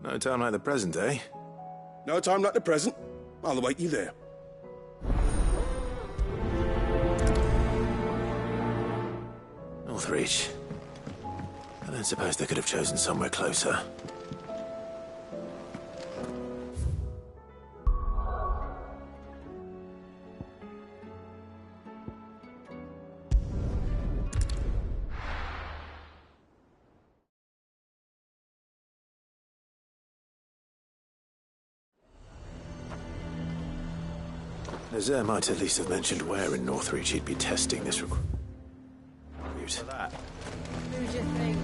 No time like the present, eh? No time like the present. I'll await you there. Northreach. I don't suppose they could have chosen somewhere closer. Nazir might at least have mentioned where in Northreach he'd be testing this recruit. Who'd you think?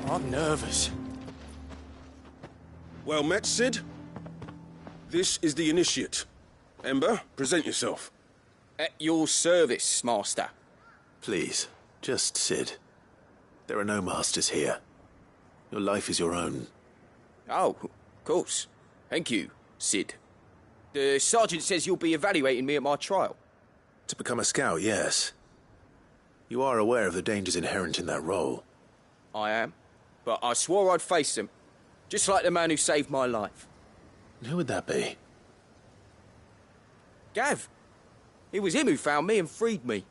I'm nervous. Well met, Sid. This is the initiate. Ember, present yourself. At your service, Master. Please, just Sid. There are no masters here. Your life is your own. Oh, of course. Thank you, Sid. The sergeant says you'll be evaluating me at my trial. To become a scout, yes. You are aware of the dangers inherent in that role. I am. But I swore I'd face them. Just like the man who saved my life. And who would that be? Gav. It was him who found me and freed me.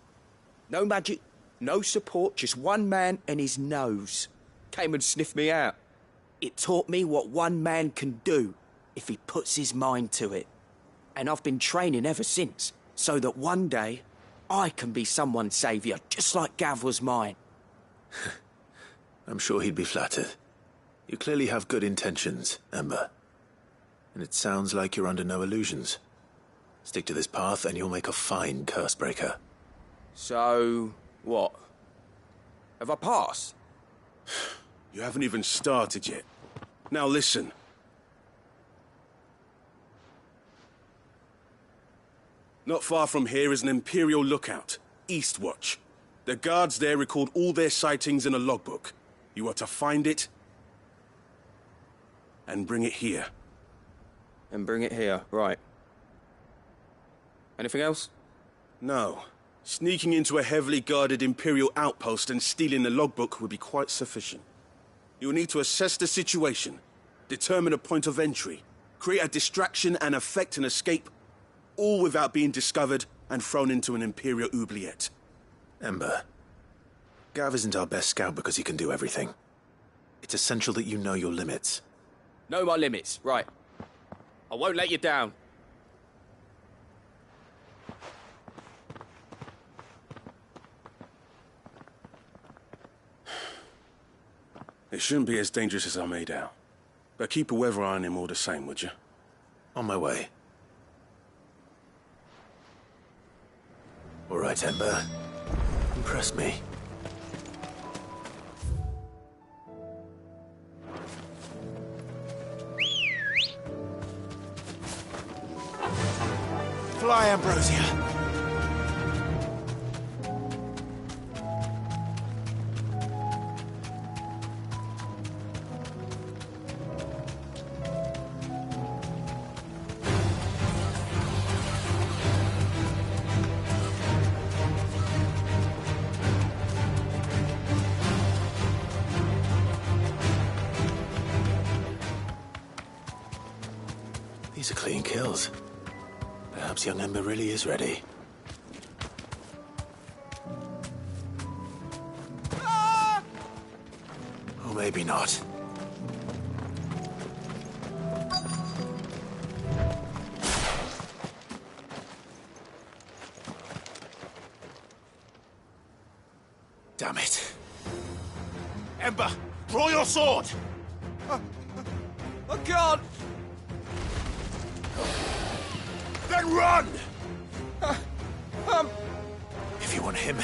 No magic, no support, just one man and his nose. Came and sniffed me out. It taught me what one man can do if he puts his mind to it. And I've been training ever since, so that one day I can be someone's saviour, just like Gav was mine. I'm sure he'd be flattered. You clearly have good intentions, Ember. And it sounds like you're under no illusions. Stick to this path and you'll make a fine cursebreaker. So, what? Have I passed? You haven't even started yet. Now listen. Not far from here is an Imperial lookout, Eastwatch. The guards there record all their sightings in a logbook. You are to find it and bring it here. And bring it here, right. Anything else? No. Sneaking into a heavily guarded Imperial outpost and stealing the logbook would be quite sufficient. You'll need to assess the situation, determine a point of entry, create a distraction and effect an escape, all without being discovered and thrown into an Imperial oubliette. Ember, Gav isn't our best scout because he can do everything. It's essential that you know your limits. Know my limits, right. I won't let you down. It shouldn't be as dangerous as I made out. But keep a weather eye on him all the same, would you? On my way. All right, Ember. Impress me. Fly, Ambrosia. These are clean kills. Perhaps young Ember really is ready. Or maybe not. Damn it. Ember, draw your sword! I can't! Then run! Um... If you want him,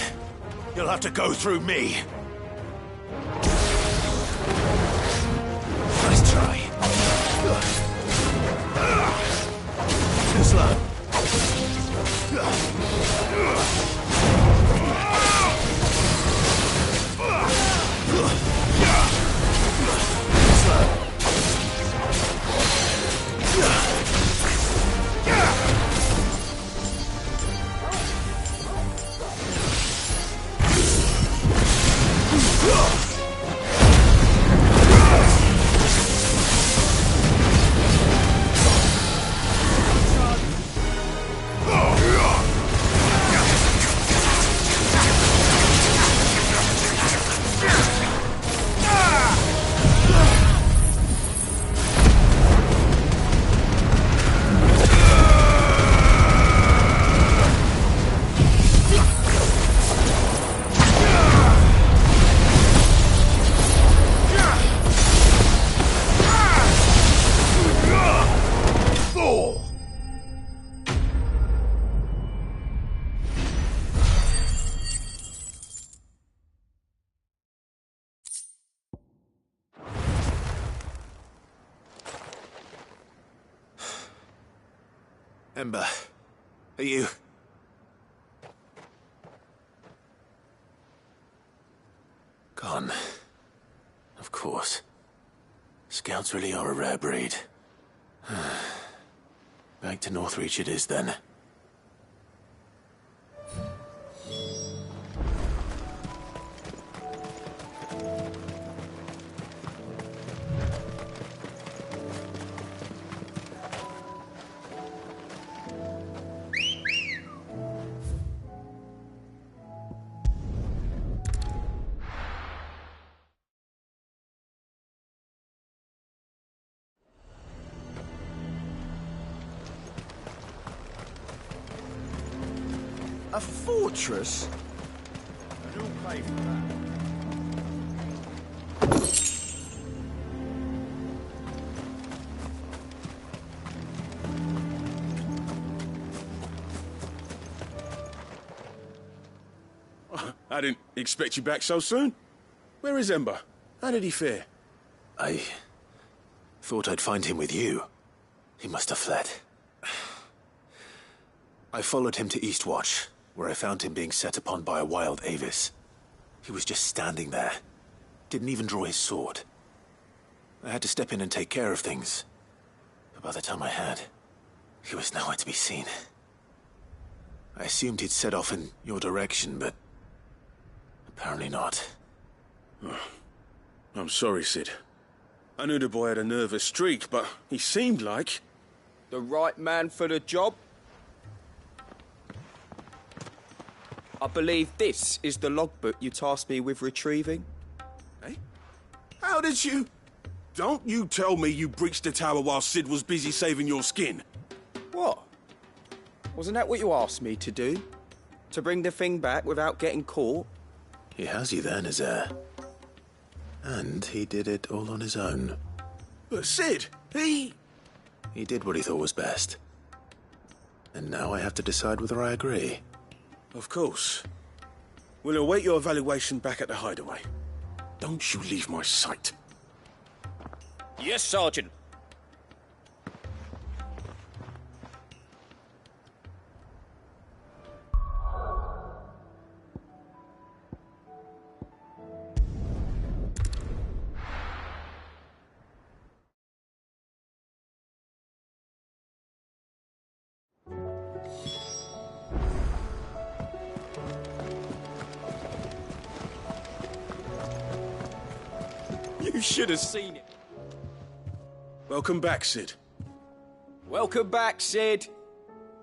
you'll have to go through me. Nice try. Too slow. Ember, are you... Gone. Of course. Scouts really are a rare breed. Back to Northreach it is then. A fortress? Who'll pay for that? I didn't expect you back so soon. Where is Ember? How did he fare? I thought I'd find him with you. He must have fled. I followed him to Eastwatch, where I found him being set upon by a wild Avis. He was just standing there. Didn't even draw his sword. I had to step in and take care of things. But by the time I had, he was nowhere to be seen. I assumed he'd set off in your direction, but apparently not. Oh, I'm sorry, Sid. I knew the boy had a nervous streak, but he seemed like... The right man for the job? I believe this is the logbook you tasked me with retrieving. Eh? How did you... Don't you tell me you breached the tower while Sid was busy saving your skin. What? Wasn't that what you asked me to do? To bring the thing back without getting caught? He has you then, his heir. And he did it all on his own. But Sid, he did what he thought was best. And now I have to decide whether I agree. Of course. We'll await your evaluation back at the hideaway. Don't you leave my sight. Yes, Sergeant. You should have seen it. Welcome back, Sid. Welcome back, Sid.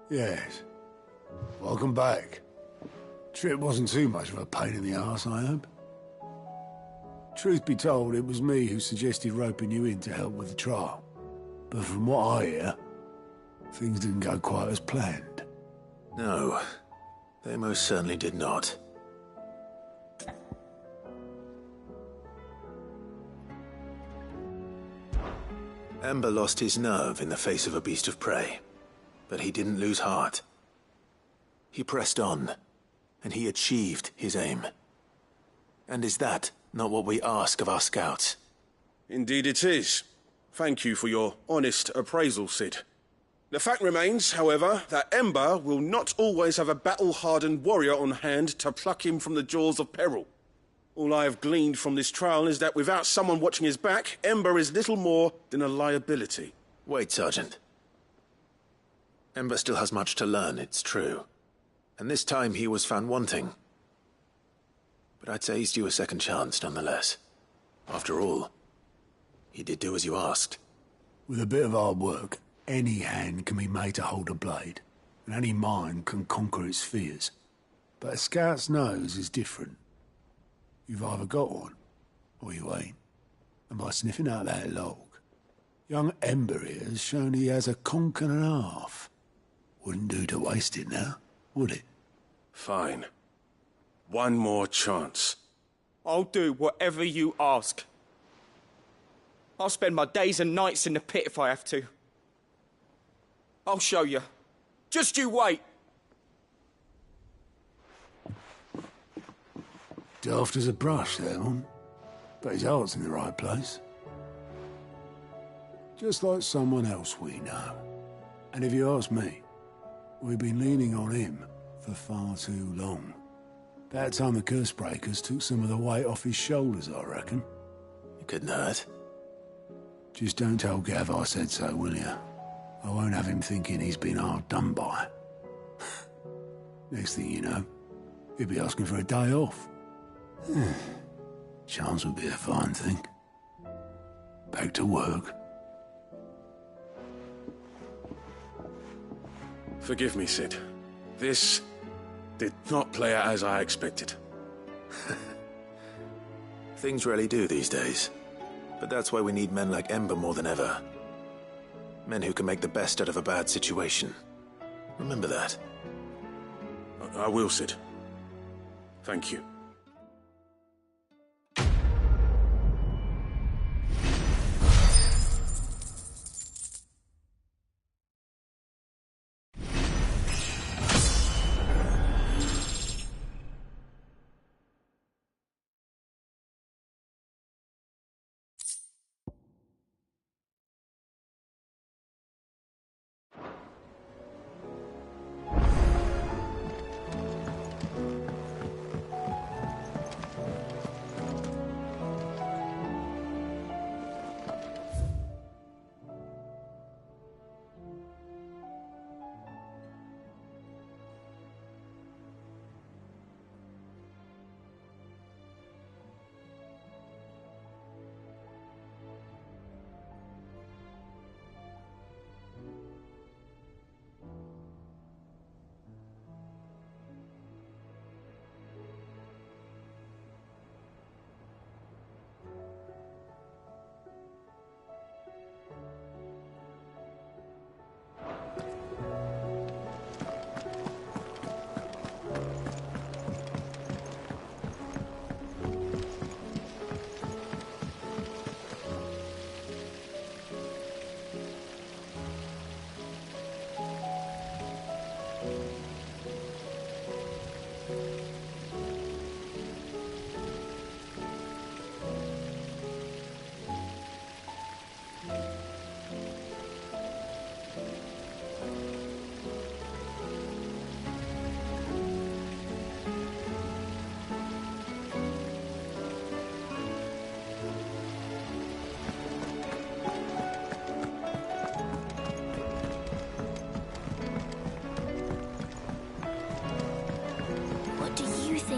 Yes. Welcome back. Trip wasn't too much of a pain in the arse, I hope. Truth be told, it was me who suggested roping you in to help with the trial. But from what I hear, things didn't go quite as planned. No, they most certainly did not. Ember lost his nerve in the face of a beast of prey, but he didn't lose heart. He pressed on, and he achieved his aim. And is that not what we ask of our scouts? Indeed it is. Thank you for your honest appraisal, Cid. The fact remains, however, that Ember will not always have a battle-hardened warrior on hand to pluck him from the jaws of peril. All I have gleaned from this trial is that without someone watching his back, Ember is little more than a liability. Wait, Sergeant. Ember still has much to learn, it's true. And this time he was found wanting. But I'd say he's due a second chance, nonetheless. After all, he did do as you asked. With a bit of hard work, any hand can be made to hold a blade, and any mind can conquer its fears. But a scout's nose is different. You've either got one, or you ain't. And by sniffing out that log, young Ember here has shown he has a conch and a half. Wouldn't do to waste it now, would it? Fine. One more chance. I'll do whatever you ask. I'll spend my days and nights in the pit if I have to. I'll show you. Just you wait. Daft as a brush, that one. But his heart's in the right place. Just like someone else we know. And if you ask me, we've been leaning on him for far too long. That time the curse breakers took some of the weight off his shoulders, I reckon. It couldn't hurt. Just don't tell Gav I said so, will you? I won't have him thinking he's been hard done by. Next thing you know, he'll be asking for a day off. Chance would be a fine thing. Back to work. Forgive me, Cid. This did not play out as I expected. Things rarely do these days. But that's why we need men like Ember more than ever. Men who can make the best out of a bad situation. Remember that. I will, Cid. Thank you.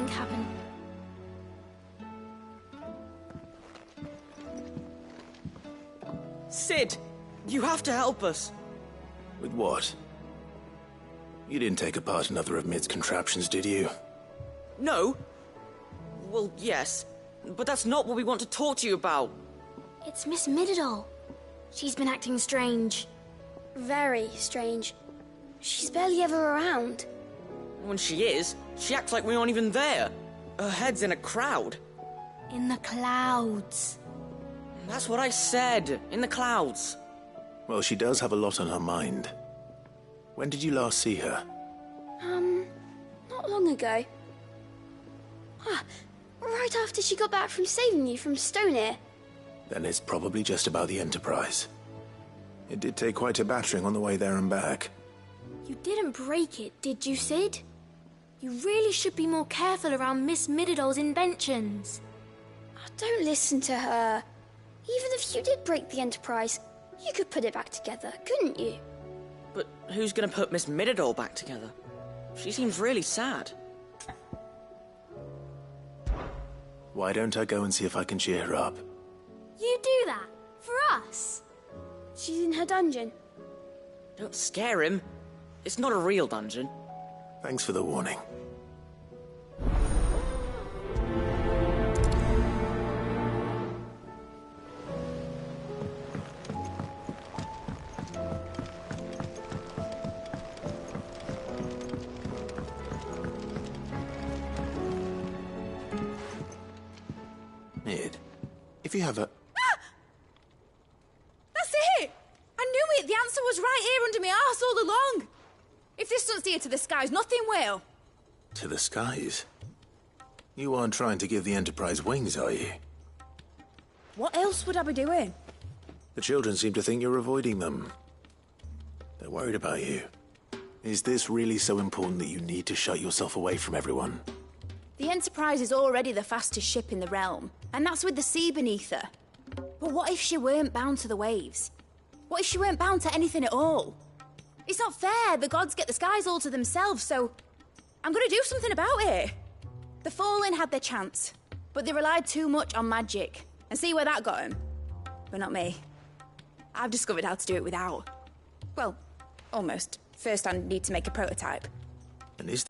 Happened. Cid, you have to help us. With what? You didn't take apart another of Mid's contraptions, did you? No. Well, yes. But that's not what we want to talk to you about. It's Miss Midadol. She's been acting strange. Very strange. She's barely ever around. When she is, she acts like we aren't even there. Her head's in a crowd. In the clouds. That's what I said. In the clouds. Well, she does have a lot on her mind. When did you last see her? Not long ago. Right after she got back from saving you from Stonehenge. Then it's probably just about the Enterprise. It did take quite a battering on the way there and back. You didn't break it, did you, Sid? You really should be more careful around Miss Mididol's inventions. Oh, don't listen to her. Even if you did break the Enterprise, you could put it back together, couldn't you? But who's gonna put Miss Mididol back together? She seems really sad. Why don't I go and see if I can cheer her up? You do that? For us? She's in her dungeon. Don't scare him. It's not a real dungeon. Thanks for the warning. Mid, if you have a... That's it! I knew it! The answer was right here under my arse all along! If this doesn't steer to the skies, nothing will. To the skies? You aren't trying to give the Enterprise wings, are you? What else would I be doing? The children seem to think you're avoiding them. They're worried about you. Is this really so important that you need to shut yourself away from everyone? The Enterprise is already the fastest ship in the realm, and that's with the sea beneath her. But what if she weren't bound to the waves? What if she weren't bound to anything at all? It's not fair. The gods get the skies all to themselves, so I'm gonna do something about it. The Fallen had their chance, but they relied too much on magic. And see where that got them? But not me. I've discovered how to do it without. Well, almost. First I need to make a prototype. And is